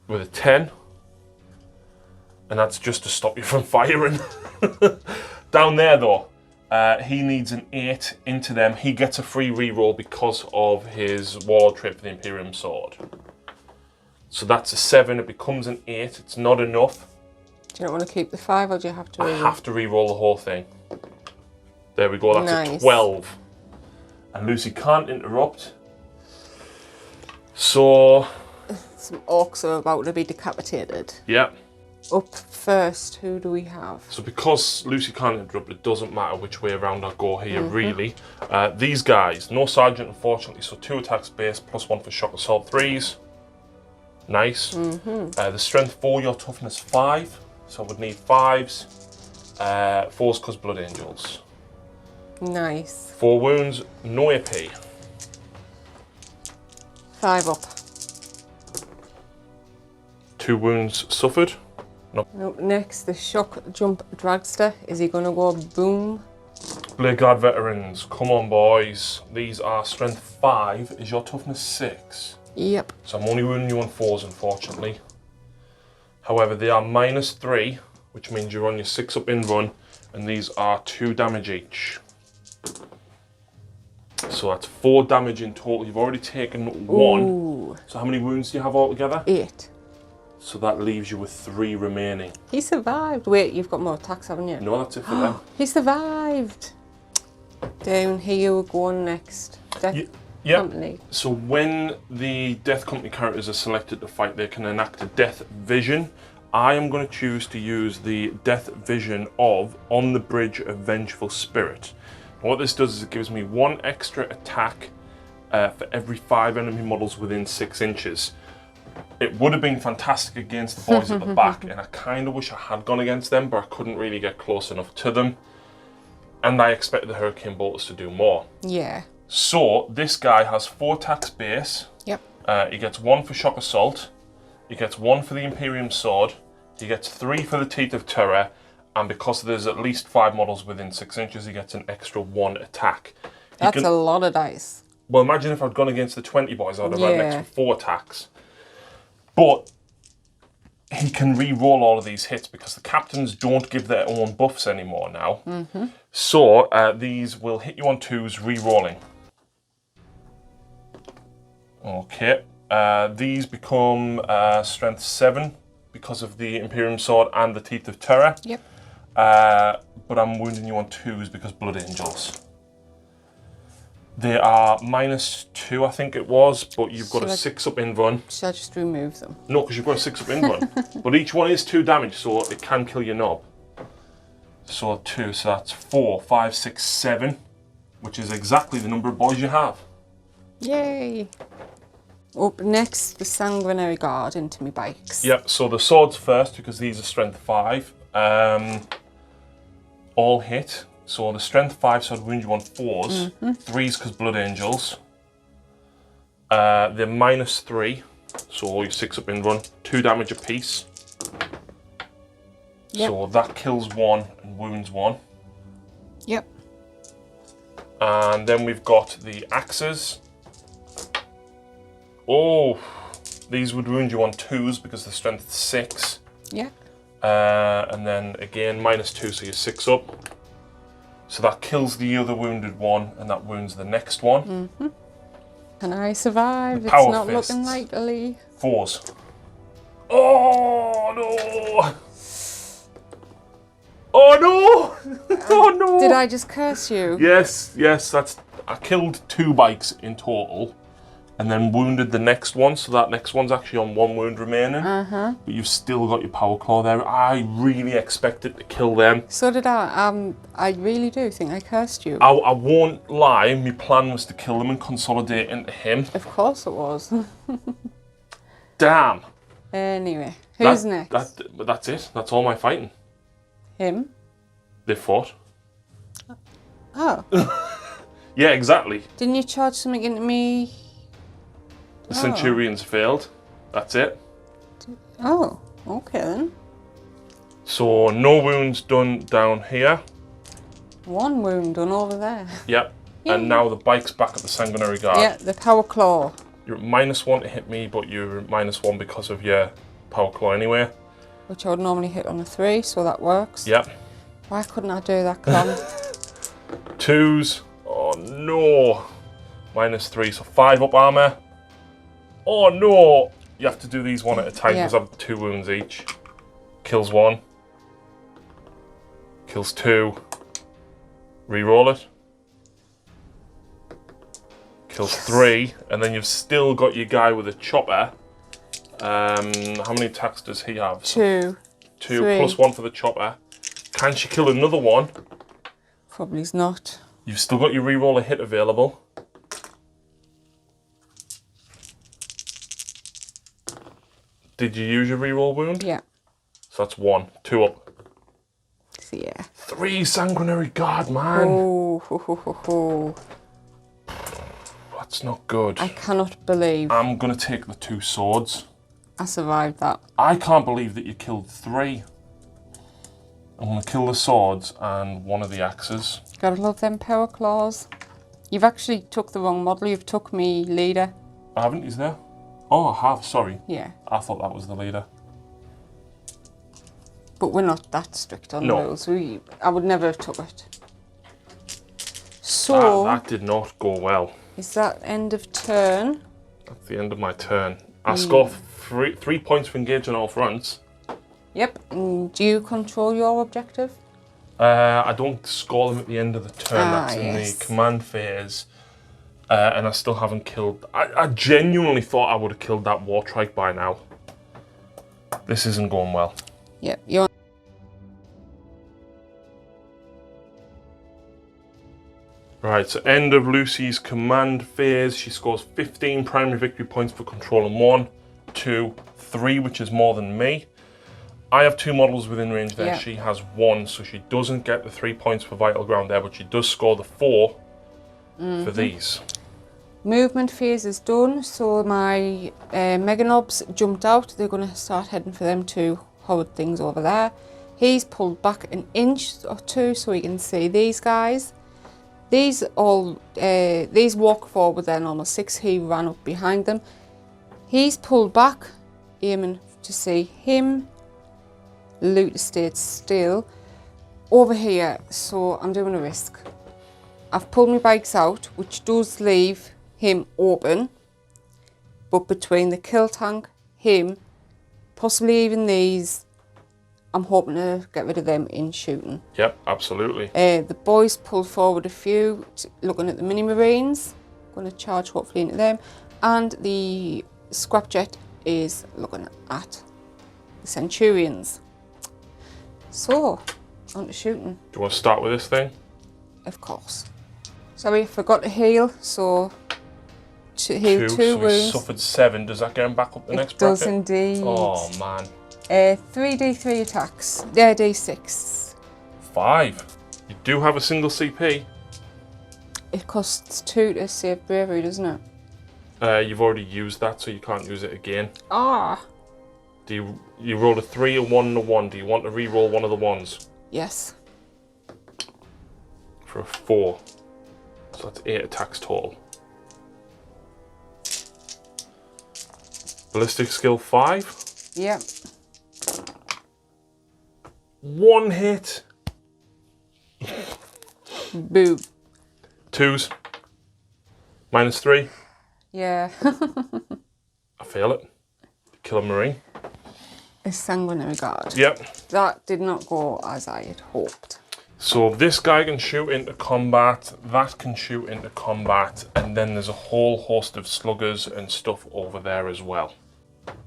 A: with a 10. And that's just to stop you from firing. Down there though, he needs an 8 into them. He gets a free reroll because of his warlord trait for the Imperium Sword. So that's a 7, it becomes an 8, it's not enough.
D: Do you not want to keep the 5 or do you have to?
A: I have to reroll the whole thing. There we go, that's a
D: Nice.
A: 12. And Lucy can't interrupt. So,
D: Some orcs are about to be decapitated.
A: yeah.
D: Up first, who do we have?
A: So because Lucy can't interrupt, it doesn't matter which way around I go here, really. These guys, no sergeant, unfortunately, so 2 attacks base, +1 for shock assault 3s. Nice. The strength 4, your toughness 5, so I would need 5s. 4s because blood angels.
D: Nice.
A: 4 wounds, no AP.
D: 5 up.
A: 2 wounds suffered.
D: Up next, the shock jump dragster. Is he going to go boom?
A: Blade Guard veterans, come on boys. These are strength 5, is your toughness 6.
D: Yep.
A: So I'm only wounding you on 4s, unfortunately. However, they are -3, which means you're on your 6 up in run, and these are 2 damage each. So that's 4 damage in total. You've already taken 1.
D: Ooh.
A: So how many wounds do you have altogether?
D: 8.
A: So that leaves you with 3 remaining.
D: He survived. Wait, you've got more attacks, haven't you?
A: No, that's it for them.
D: He survived. Down here, we're going next. Death
A: Yeah.
D: Company.
A: So when the Death Company characters are selected to fight, they can enact a Death Vision. I am going to choose to use the Death Vision of On the Bridge of Vengeful Spirit. And what this does is it gives me 1 extra attack for every 5 enemy models within 6 inches. It would have been fantastic against the boys at the back, and I kind of wish I had gone against them, but I couldn't really get close enough to them. And I expected the Hurricane Bolters to do more.
D: Yeah.
A: So this guy has 4 attacks base.
D: Yep.
A: He gets 1 for Shock Assault. He gets 1 for the Imperium Sword. He gets 3 for the Teeth of Terror. And because there's at least 5 models within 6 inches, he gets an extra 1 attack.
D: That's a lot of dice.
A: Well, imagine if I'd gone against the 20 boys, I'd have had an
D: Yeah.
A: extra 4 attacks. But he can re-roll all of these hits because the captains don't give their own buffs anymore now. So these will hit you on 2s, re-rolling. Okay. These become strength 7 because of the Imperium Sword and the Teeth of Terror.
D: Yep.
A: But I'm wounding you on 2s because Blood Angels. They are -2, I think it was, but you've got a 6 up in run.
D: Should I just remove them?
A: No, because you've got a 6 up in run. But each one is 2 damage, so it can kill your knob. So 2, so that's 4, 5, 6, 7, which is exactly the number of boys you have.
D: Yay! Up next, the Sanguinary Guard into my bikes.
A: Yep, so the swords first, because these are strength 5. All hit. So the strength 5, so I'd wound you on 4s. 3s because Blood Angels. They're -3, so all your 6 up in run. 2 damage apiece.
D: Yep.
A: So that kills 1 and wounds 1.
D: Yep.
A: And then we've got the axes. Oh, these would wound you on 2s because they're strength 6.
D: Yeah.
A: And then again, -2, so you're 6 up. So that kills the other wounded one, and that wounds the next one.
D: Can I survive? It's
A: power
D: not
A: fists.
D: looking likely.
A: 4s. Oh no! Oh no! Oh no!
D: Did I just curse you?
A: Yes, yes. I killed 2 bikes in total. and then wounded the next one, so that next one's actually on 1 wound remaining.
C: Uh-huh.
A: But you've still got your power claw there. I really expected to kill them.
C: So did I. I really do think I cursed you.
A: I won't lie, my plan was to kill them and consolidate into him.
C: Of course it was.
A: Damn.
C: Anyway, who's next?
A: That's it. That's all my fighting.
C: Him?
A: They fought.
C: Oh.
A: Yeah, exactly.
C: Didn't you charge something into me?
A: The Centurions failed. That's it.
C: Oh, okay then.
A: So no wounds done down here.
C: 1 wound done over there.
A: Yep.
C: Yeah.
A: And now the bike's back at the Sanguinary Guard.
C: Yeah, the power claw.
A: You're at -1 to hit me, but you're at -1 because of your power claw anyway.
C: Which I would normally hit on a 3, so that works.
A: Yep.
C: Why couldn't I do that, Clon?
A: 2s. Oh no. -3, so 5 up armor. Oh no. You have to do these one at a time because I've 2 wounds each. Kills 1. Kills 2. Reroll it. Kills 3, and then you've still got your guy with a chopper. How many attacks does he have?
C: 2.
A: 2
C: 3.
A: plus 1 for the chopper. Can she kill another one?
C: Probably not.
A: You've still got your reroll a hit available. Did you use your reroll wound?
C: Yeah.
A: So that's 1. 2 up.
C: So yeah.
A: 3 Sanguinary Guard, man.
C: Oh, ho, ho, ho, ho.
A: That's not good.
C: I cannot believe
A: I'm going to take the 2 swords.
C: I survived that.
A: I can't believe that you killed 3. I'm going to kill the swords and 1 of the axes.
C: Gotta love them power claws. You've actually took the wrong model. You've took me leader.
A: I haven't, is there? Oh, I have, sorry.
C: Yeah.
A: I thought that was the leader.
C: But we're not that strict on rules. I would never have took it. So...
A: That did not go well.
C: Is that end of turn?
A: That's the end of my turn. I score 3 points for engaging all fronts.
C: Yep. And do you control your objective?
A: I don't score them at the end of the turn. That's in
C: yes.
A: the command phase. And I still haven't killed... I genuinely thought I would have killed that Wartrike by now. This isn't going well.
C: Yep. You're...
A: Right, so end of Lucy's command phase. She scores 15 primary victory points for controlling 1, 2, 3, which is more than me. I have 2 models within range there.
C: Yep.
A: She has 1, so she doesn't get the 3 points for vital ground there, but she does score the 4 for these.
C: Movement phase is done, so my Meganobs jumped out. They're going to start heading for them 2 Howard things over there. He's pulled back an inch or 2 so he can see these guys. These walk forward their normal 6. He ran up behind them. He's pulled back, aiming to see him. Luke stayed still. Over here, so I'm doing a risk. I've pulled my bikes out, which does leave him open. But between the kill tank, him, possibly even these, I'm hoping to get rid of them in shooting.
A: Yep, absolutely.
C: The boys pulled forward a few, looking at the mini marines. Going to charge hopefully into them. And the scrapjet is looking at the Centurions. So, on to shooting.
A: Do you want to start with this thing?
C: Of course. Sorry, I forgot to heal, so to heal 2
A: so
C: wounds.
A: he suffered 7. Does that get him back up the next
C: It does
A: bracket?
C: indeed.
A: Oh man.
C: 3d3 attacks. Yeah, d6.
A: 5. You do have a single CP.
C: It costs 2 to save bravery, doesn't it?
A: You've already used that, so you can't use it again.
C: Ah.
A: Do you rolled a 3, a 1, and a 1. Do you want to re-roll one of the ones?
C: Yes.
A: For a 4. So that's 8 attacks total. Ballistic skill 5.
C: Yep.
A: 1 hit.
C: Boo.
A: 2s. -3.
C: Yeah.
A: I fail it. Kill a marine.
C: A sanguinary guard.
A: Yep.
C: That did not go as I had hoped.
A: So this guy can shoot into combat, that can shoot into combat, and then there's a whole host of sluggers and stuff over there as well.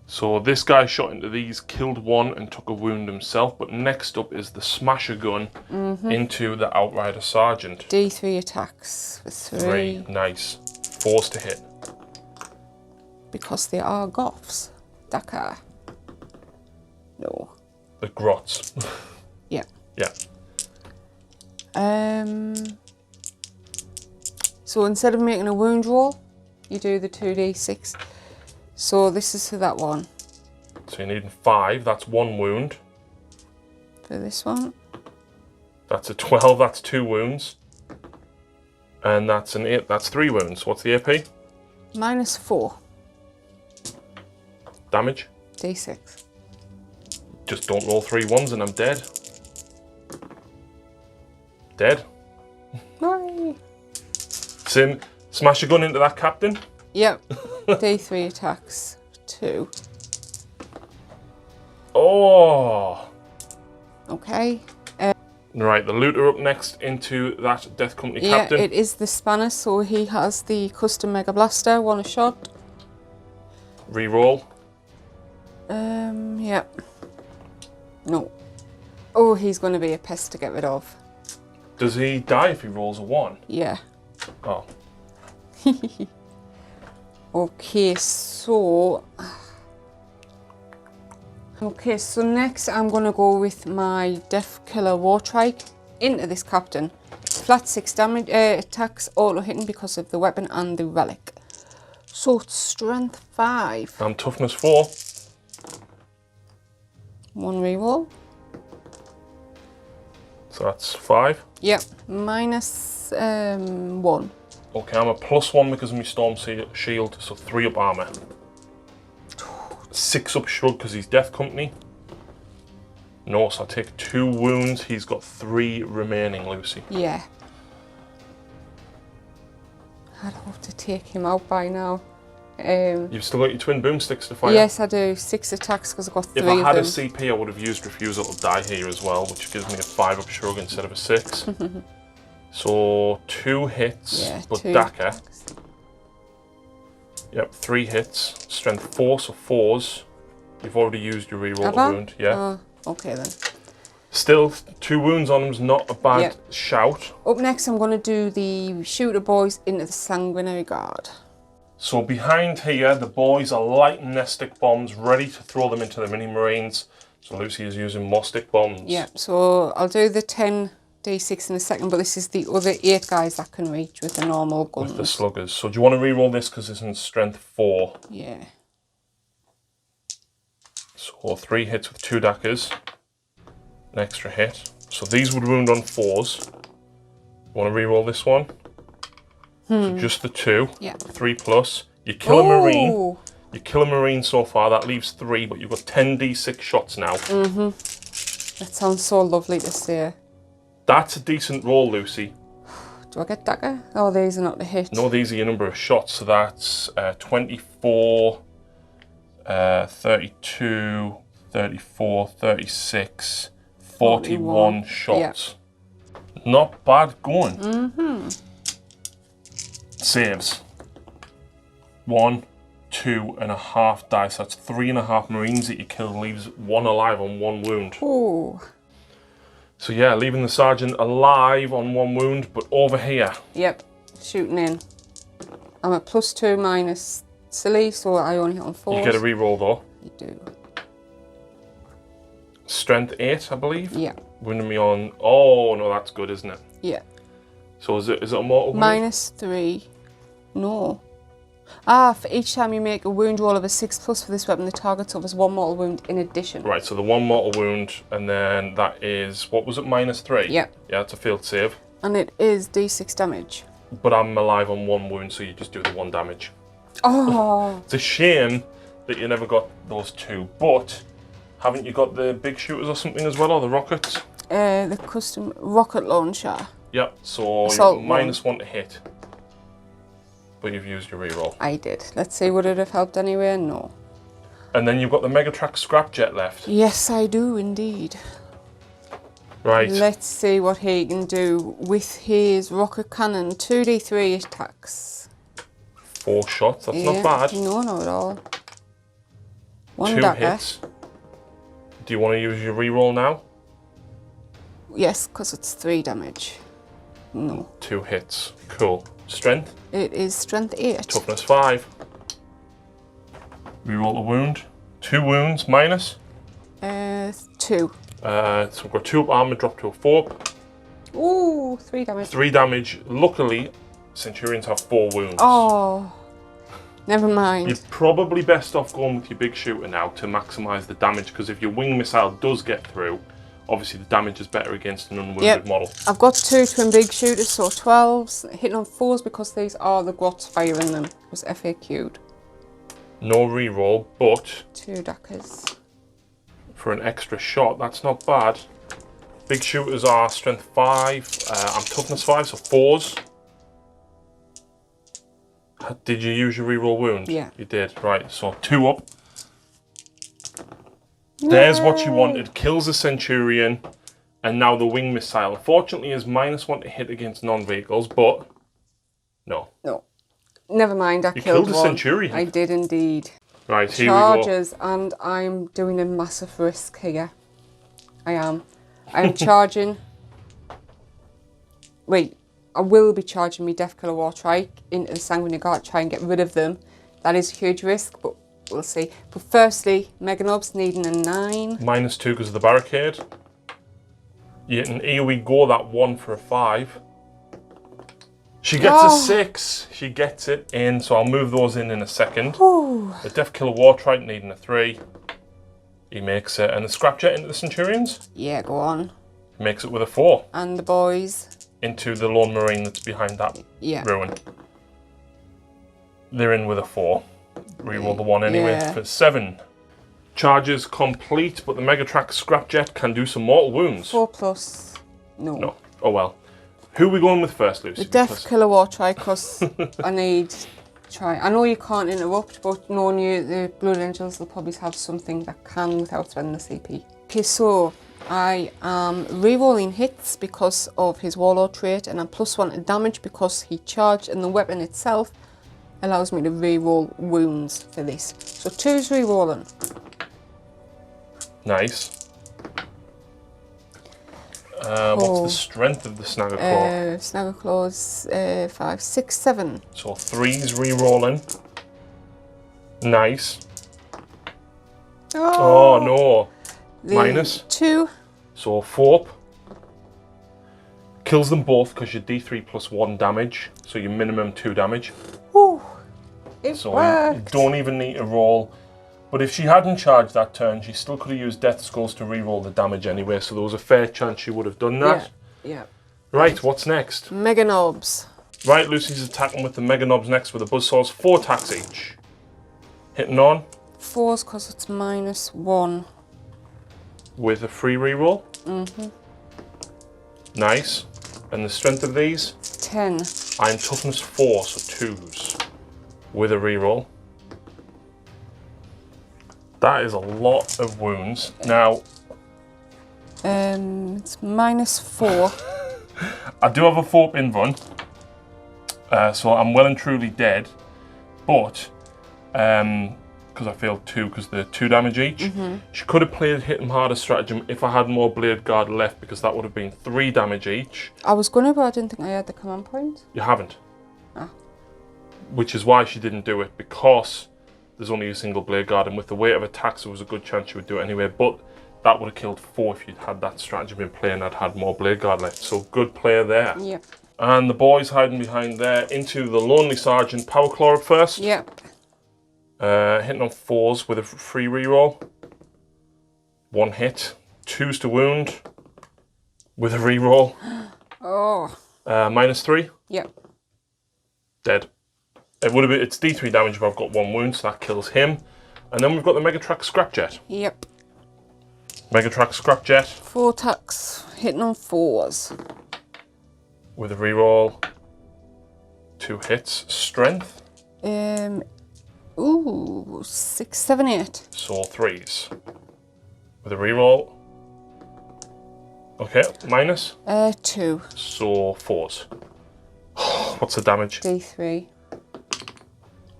A: So this guy shot into these, killed one and took a wound himself, but next up is the smasher gun into the Outrider Sergeant.
D: D3 attacks for 3.
A: Nice. 4s to hit.
D: Because they are Goths. Dakar. No.
A: The Grots.
D: Yeah.
A: Yeah.
D: So instead of making a wound roll, you do the 2d6. So this is for that one.
A: So you're needing 5, that's 1 wound.
D: For this one.
A: That's a 12, that's 2 wounds. And that's an 8, that's 3 wounds. What's the AP?
D: -4.
A: Damage?
D: D6.
A: Just don't roll 3 1s and I'm dead. Dead.
D: Bye.
A: Sim, smash a gun into that captain.
D: Yep. D3 attacks. 2.
A: Oh.
D: Okay.
A: Right, the looter up next into that Death Company
D: Yeah,
A: captain.
D: it is the spanner, so he has the custom Mega Blaster, 1 a shot.
A: Reroll.
D: Yeah. No. Oh, he's going to be a pest to get rid of.
A: Does he die if he rolls a 1?
D: Yeah.
A: Oh.
D: Okay, so... Okay, so next I'm going to go with my Death Killer Wartrike into this captain. Flat 6 damage, attacks, auto hitting because of the weapon and the relic. So it's strength 5.
A: I'm toughness 4.
D: 1 reroll.
A: So that's 5.
D: Yep, -1.
A: Okay, I'm a +1 because of my Storm Shield, so 3 up armour. 6 up Shrug because he's Death Company. No, so I take 2 wounds. He's got 3 remaining, Lucy.
D: Yeah. I'd hope to take him out by now.
A: You've still got your twin boomsticks to fire?
D: Yes, I do. 6 attacks because I've got 3
A: If I had a
D: of them.
A: CP, I would have used Refusal to Die here as well, which gives me a 5 up Shrug instead of a 6. So 2 hits,
D: Yeah,
A: but
D: 2
A: Daka.
D: attacks.
A: Yep, 3 hits. Strength 4, so 4s. You've already used your reroll
D: Have
A: to
D: I?
A: wound. Yeah.
D: Okay then.
A: Still, 2 wounds on him's not a bad
D: Yep.
A: shout.
D: Up next I'm going to do the Shooter Boys into the Sanguinary Guard.
A: So behind here, the boys are lighting their stick bombs, ready to throw them into the mini marines. So Lucy is using more stick bombs.
D: Yeah, so I'll do the 10d6 in a second, but this is the other 8 guys that can reach with the normal guns.
A: With the sluggers. So do you want to reroll this because it's in strength 4?
D: Yeah.
A: So 3 hits with 2 dackers. An extra hit. So these would wound on 4s. Want to reroll this one? So just the 2.
D: Yeah.
A: 3 plus. You kill a marine.
D: Oh.
A: You kill a marine so far. That leaves 3, but you've got 10d6 shots now.
D: That sounds so lovely to say.
A: That's a decent roll, Lucy.
D: Do I get dagger? Oh, these are not the hit.
A: No, these are your number of shots. So that's 24, 32, 34, 36, 41 shots. Yeah. Not bad going. Saves. 1, 2.5 dice. That's 3.5 marines that you kill. Leaves 1 alive on 1 wound.
D: Oh.
A: So yeah, leaving the sergeant alive on 1 wound, but over here.
D: Yep, shooting in. I'm at +2 minus silly, so I only hit on 4.
A: You get a reroll though.
D: You do.
A: Strength 8, I believe.
D: Yeah.
A: Wounding me on. Oh no, that's good, isn't it?
D: Yeah.
A: So is it a mortal wound?
D: -3. No. Ah, for each time you make a wound roll of a 6+ for this weapon, the target suffers 1 mortal wound in addition.
A: Right, so the 1 mortal wound, and then that is, what was it, -3?
D: Yeah.
A: Yeah, it's a failed save.
D: And it is d6 damage.
A: But I'm alive on 1 wound, so you just do the 1 damage.
D: Oh.
A: It's a shame that you never got those 2, but haven't you got the big shooters or something as well, or the rockets?
D: The custom rocket launcher.
A: Yep, so
D: Assault
A: you're -1 to hit. But you've used your reroll.
D: I did. Let's see, would it have helped anyway? No.
A: And then you've got the Megatrack Scrapjet left.
D: Yes, I do indeed.
A: Right.
D: Let's see what he can do with his rocket cannon. 2d3 attacks.
A: 4 shots. That's
D: Yeah,
A: not bad.
D: no, not at all. 1
A: 2
D: dagger.
A: hits. Do you want to use your reroll now?
D: Yes, because it's 3 damage. No.
A: 2 hits. Cool. Strength?
D: It is strength 8.
A: Toughness 5. Reroll the wound. 2 wounds minus.
D: 2.
A: So we've got 2 up armor, drop to a 4.
D: Ooh, 3 damage.
A: 3 damage. Luckily, Centurions have 4 wounds.
D: Oh, never mind.
A: You're probably best off going with your big shooter now to maximise the damage, because if your wing missile does get through, obviously the damage is better against an unwounded model.
D: I've got 2 twin big shooters, so 12s, hitting on 4s because these are the grots firing them. It was FAQ'd.
A: No reroll, but
D: 2 daggers.
A: for an extra shot, that's not bad. Big shooters are strength 5, I'm toughness 5, so 4s. Did you use your reroll wound?
D: Yeah.
A: You did, right, so 2 up. There's what you wanted. Kills the Centurion, and now the wing missile. Unfortunately, is -1 to hit against non-vehicles, but no.
D: No. Never mind, I
A: You
D: killed
A: killed a
D: one.
A: Centurion.
D: I did indeed.
A: Right, here we go.
D: Charges, and I'm doing a massive risk here. I am. I'm charging. Wait, I will be charging me Death Killer Wartrike into the Sanguinary Guard to try and get rid of them. That is a huge risk, but we'll see. But firstly, Meganobs needing a 9.
A: -2 because of the barricade. You can AoE go that 1 for a 5. She gets a 6. She gets it in, so I'll move those in a second.
D: Ooh.
A: The Death Killer Wartrike needing a 3. He makes it. And the Scrapjet into the Centurions?
D: Yeah, go on.
A: He makes it with a 4.
D: And the boys.
A: Into the Lone Marine that's behind that ruin. They're in with a 4. Reroll the 1 anyway for 7. Charges complete, but the Megatrack Scrapjet can do some mortal wounds.
D: 4+. No.
A: No. Oh well. Who are we going with first, Lucy?
D: The Death Killer Wartrike, because I need to try. I know you can't interrupt, but knowing you, the Blood Angels will probably have something that can without threatening the CP. Okay, so I am rerolling hits because of his Warlord trait, and I'm +1 to damage because he charged, and the weapon itself allows me to reroll wounds for this. So 2's rerolling.
A: Nice. What's the strength of the Snagger Claw?
D: Snagger Claw's 5, 6, 7.
A: So 3's rerolling. Nice. Oh no. Minus.
D: 2.
A: So 4. Kills them both because you're D3 +1 damage. So your minimum 2 damage.
D: Ooh, it
A: So
D: worked.
A: you don't even need to roll. But if she hadn't charged that turn, she still could have used Death Skulls to reroll the damage anyway, so there was a fair chance she would have done that.
D: Yeah.
A: Right, what's next?
D: Meganobs.
A: Right, Lucy's attacking with the Meganobs next with the Buzzsaws, 4 attacks each. Hitting on
D: 4's because it's -1.
A: with a free reroll. Nice. And the strength of these?
D: 10.
A: I'm toughness 4, so 2's with a reroll. That is a lot of wounds. Now,
D: It's -4.
A: I do have a 4 in run, so I'm well and truly dead. But because I failed 2, because they're 2 damage each, she could have played hit 'em harder stratagem if I had more Blade Guard left, because that would have been 3 damage each.
D: I was gonna, but I didn't think I had the command point.
A: You haven't.
D: Ah.
A: Which is why she didn't do it, because there's only a single Blade Guard, and with the weight of attacks, there was a good chance she would do it anyway. But that would have killed 4 if you'd had that stratagem in play and I'd had more Blade Guard left. So good player there.
D: Yep.
A: And the boys hiding behind there into the Lonely Sergeant Power Claw at first.
D: Yep.
A: Hitting on 4's with a free reroll. 1 hit. 2's to wound with a reroll.
D: Oh.
A: -3.
D: Yep.
A: Dead. It would have been, it's D3 damage, but I've got 1 wound, so that kills him. And then we've got the Megatrack Scrapjet.
D: Yep.
A: Megatrack Scrapjet
D: 4 attacks, hitting on 4's.
A: with a reroll. 2 hits. Strength.
D: Ooh, 6, 7, 8.
A: So 3's with a reroll. Okay, minus.
D: 2.
A: So 4s. What's the damage?
D: D3.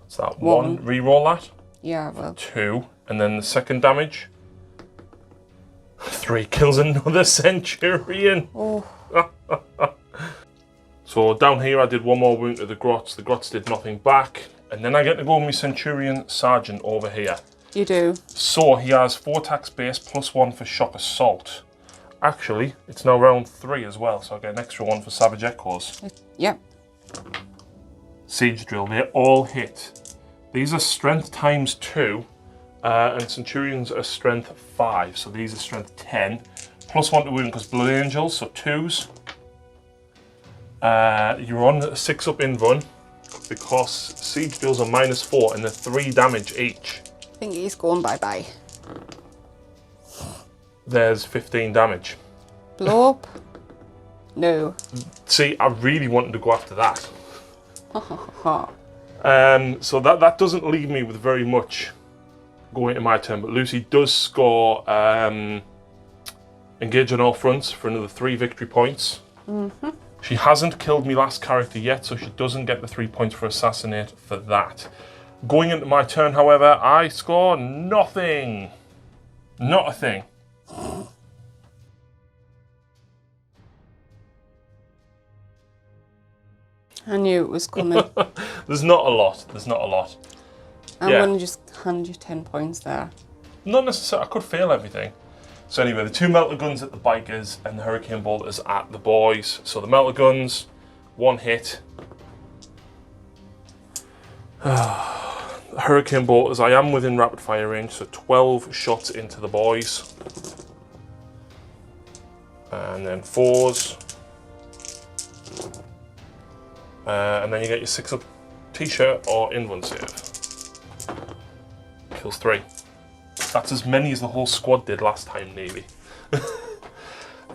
A: What's that?
D: 1.
A: 1. Reroll that.
D: Yeah, well.
A: 2. And then the second damage. 3 kills another Centurion.
D: Oh.
A: So down here I did 1 more wound to the Grots. The Grots did nothing back. And then I get to go with my Centurion Sergeant over here.
D: You do.
A: So he has 4 attacks base plus 1 for shock assault. Actually, it's now round 3 as well, so I get an extra 1 for Savage Echoes.
D: Yep.
A: Siege Drill, they all hit. These are strength times 2, and Centurions are strength 5, so these are strength 10. Plus 1 to wound because Blood Angels, so 2s. You're on a 6 up in run because Siege Drills are minus 4 and they're 3 damage each.
D: I think he's going bye-bye.
A: There's 15 damage.
D: Blow up? No.
A: See, I really wanted to go after that.
D: Ha.
A: So that doesn't leave me with very much going into my turn, but Lucy does score engage on all fronts for another 3 victory points. She hasn't killed me last character yet, so she doesn't get the 3 points for assassinate for that. Going into my turn, however, I score nothing. Not a thing.
D: I knew it was coming.
A: There's not a lot. There's not a lot.
D: I'm going to just hand you 10 points there.
A: Not necessarily. I could fail everything. So anyway, the 2 melter guns at the bikers and the hurricane bolters at the boys. So the melter guns, 1 hit. The hurricane bolters, I am within rapid fire range, so 12 shots into the boys. And then 4s. And then you get your 6 up t-shirt or in-run save. Kills 3. That's as many as the whole squad did last time, Navy.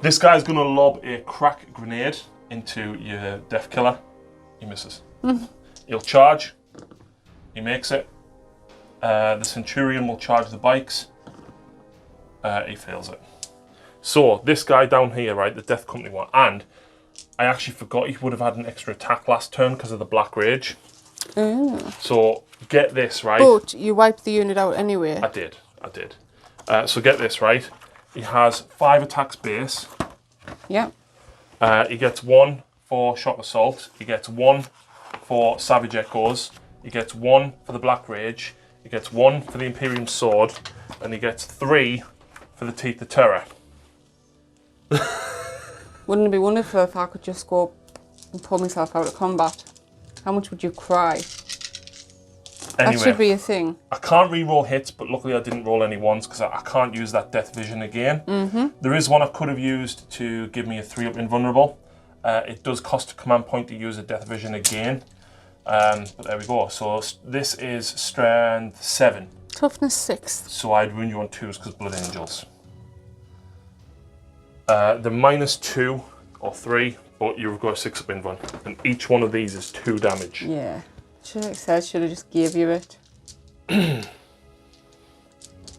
A: This guy's going to lob a crack grenade into your Death Killer. He misses. He'll charge. He makes it. The Centurion will charge the bikes. He fails it. So, this guy down here, right, the Death Company one, and I actually forgot he would have had an extra attack last turn because of the Black Rage. So, get this, right?
D: But you wiped the unit out anyway.
A: I did. So get this, right? He has 5 attacks base.
D: Yeah.
A: He gets 1 for shock assault. He gets 1 for savage echoes. He gets 1 for the Black Rage. He gets 1 for the Imperium Sword. And he gets 3 for the Teeth of Terror.
D: Wouldn't it be wonderful if I could just go and pull myself out of combat? How much would you cry?
A: Anyway,
D: That should be a thing.
A: I can't re-roll hits, but luckily I didn't roll any ones because I can't use that Death Vision again. There is one I could have used to give me a 3-up invulnerable. It does cost a command point to use a Death Vision again. But there we go. So this is strength 7.
D: Toughness 6.
A: So I'd ruin you on 2s because Blood Angels. The minus 2 or 3, but you've got a 6-up invuln. And each one of these is 2 damage.
D: Yeah. Should have said, should have just gave you it.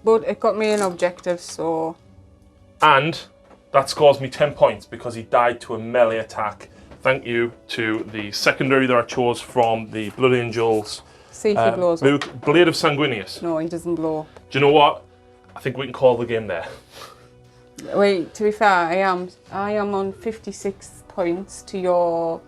D: But it got me an objective, so...
A: And that scores me 10 points because he died to a melee attack. Thank you to the secondary that I chose from the Blood Angels.
D: See if he blows up.
A: Luke, Blade of Sanguinius.
D: No, he doesn't blow up.
A: Do you know what? I think we can call the game there.
D: Wait, to be fair, I am on 56 points to your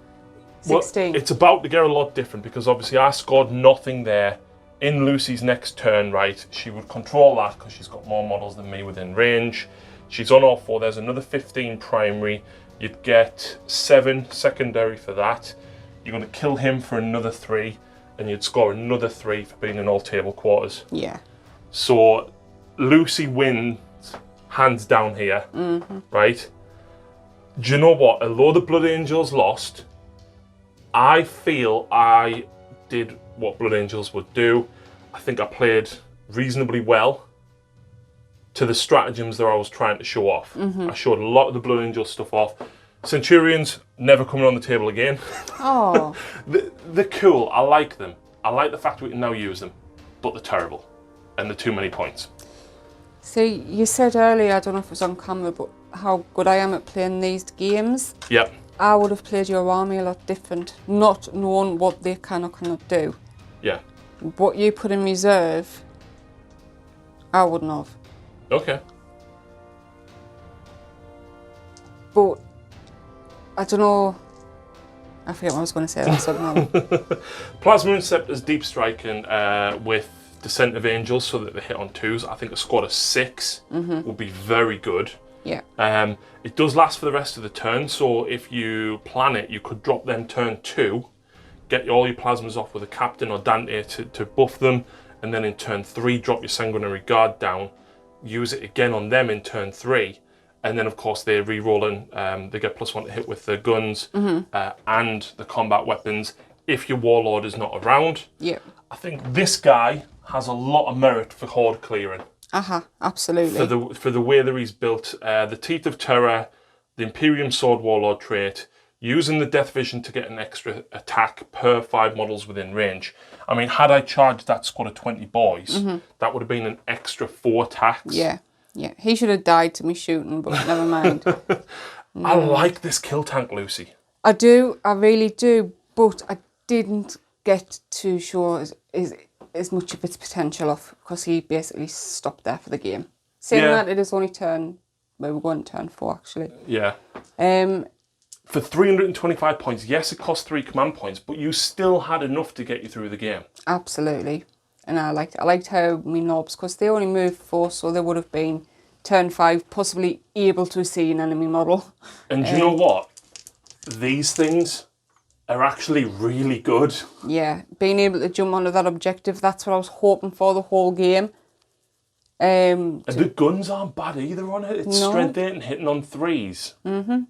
D: 16.
A: Well, it's about to get a lot different because obviously I scored nothing there. In Lucy's next turn, right, she would control that because she's got more models than me within range. She's on all 4. There's another 15 primary. You'd get 7 secondary for that. You're going to kill him for another 3, and you'd score another 3 for being in all table quarters.
D: Yeah.
A: So Lucy wins hands down here, right? Do you know what? Although the Blood Angels lost, I feel I did what Blood Angels would do. I think I played reasonably well to the stratagems that I was trying to show off. I showed a lot of the Blood Angel stuff off. Centurions, never coming on the table again.
D: Oh.
A: They're cool. I like them. I like the fact we can now use them, but they're terrible. And they're too many points.
D: See, you said earlier, I don't know if it was on camera, but how good I am at playing these games,
A: Yep.
D: I would have played your army a lot different, not knowing what they can or cannot do.
A: Yeah.
D: What you put in reserve, I wouldn't have.
A: Okay.
D: But I don't know. I forget what I was going to say. That's something.
A: Plasma Interceptors deep striking with Descent of Angels so that they hit on 2s. I think a squad of 6 would be very good.
D: Yeah.
A: It does last for the rest of the turn, so if you plan it, you could drop them turn 2, get all your plasmas off with a captain or Dante to buff them, and then in turn 3 drop your Sanguinary Guard down, use it again on them in turn 3, and then of course they're re-rolling, they get +1 to hit with the guns and the combat weapons if your Warlord is not around.
D: Yeah.
A: I think this guy has a lot of merit for horde clearing.
D: Absolutely.
A: For the way that he's built, the Teeth of Terror, the Imperium Sword Warlord trait, using the Death Vision to get an extra attack per 5 models within range. I mean, had I charged that squad of 20 boys, that would have been an extra 4 attacks.
D: Yeah, yeah. He should have died to me shooting, but never mind.
A: I like this kill tank, Lucy.
D: I do, I really do, but I didn't get to show as much of its potential off because he basically stopped there for the game. Saying that, it is only turn, well, we're going to turn 4 actually.
A: Yeah. For 325 points, yes, it cost 3 command points, but you still had enough to get you through the game.
D: Absolutely. And I liked how me knobs, because they only moved 4, so they would have been turn 5, possibly able to see an enemy model.
A: And do you know what? These things are actually really good.
D: Yeah, being able to jump onto that objective, that's what I was hoping for the whole game.
A: And the guns aren't bad either on it. It's strength 8 and hitting on 3s.
D: I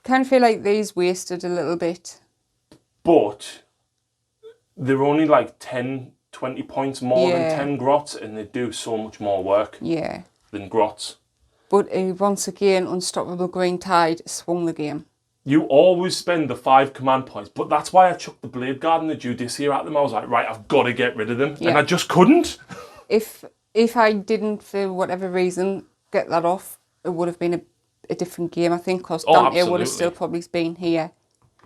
D: kind of feel like these wasted a little bit.
A: But they're only like 10, 20 points more than 10 grots, and they do so much more work than grots.
D: But once again, Unstoppable Green Tide swung the game.
A: You always spend the 5 command points, but that's why I chucked the Blade Guard and the Judicia at them. I was like, right, I've got to get rid of them. And I just couldn't.
D: If I didn't, for whatever reason, get that off, it would have been a different game, I think, because Dante would have still probably been here.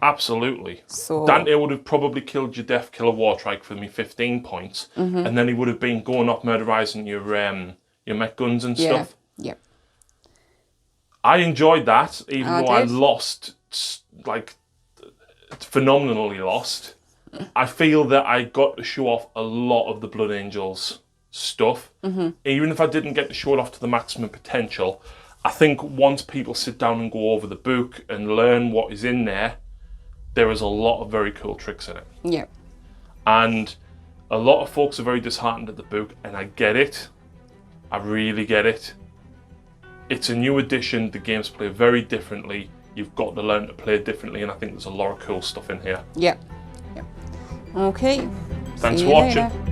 A: Absolutely.
D: So
A: Dante would have probably killed your Death Killer Wartrike for me 15 points, and then he would have been going off murderizing your mech guns and stuff.
D: Yeah.
A: I enjoyed that, even though I lost, like, phenomenally lost. I feel that I got to show off a lot of the Blood Angels stuff. Even if I didn't get to show it off to the maximum potential, I think once people sit down and go over the book and learn what is in there, there is a lot of very cool tricks in it.
D: Yeah.
A: And a lot of folks are very disheartened at the book, and I get it. I really get it. It's a new edition, the games play very differently. You've got to learn to play differently, and I think there's a lot of cool stuff in here.
D: Yeah. Okay.
A: Thanks for watching.
D: Later.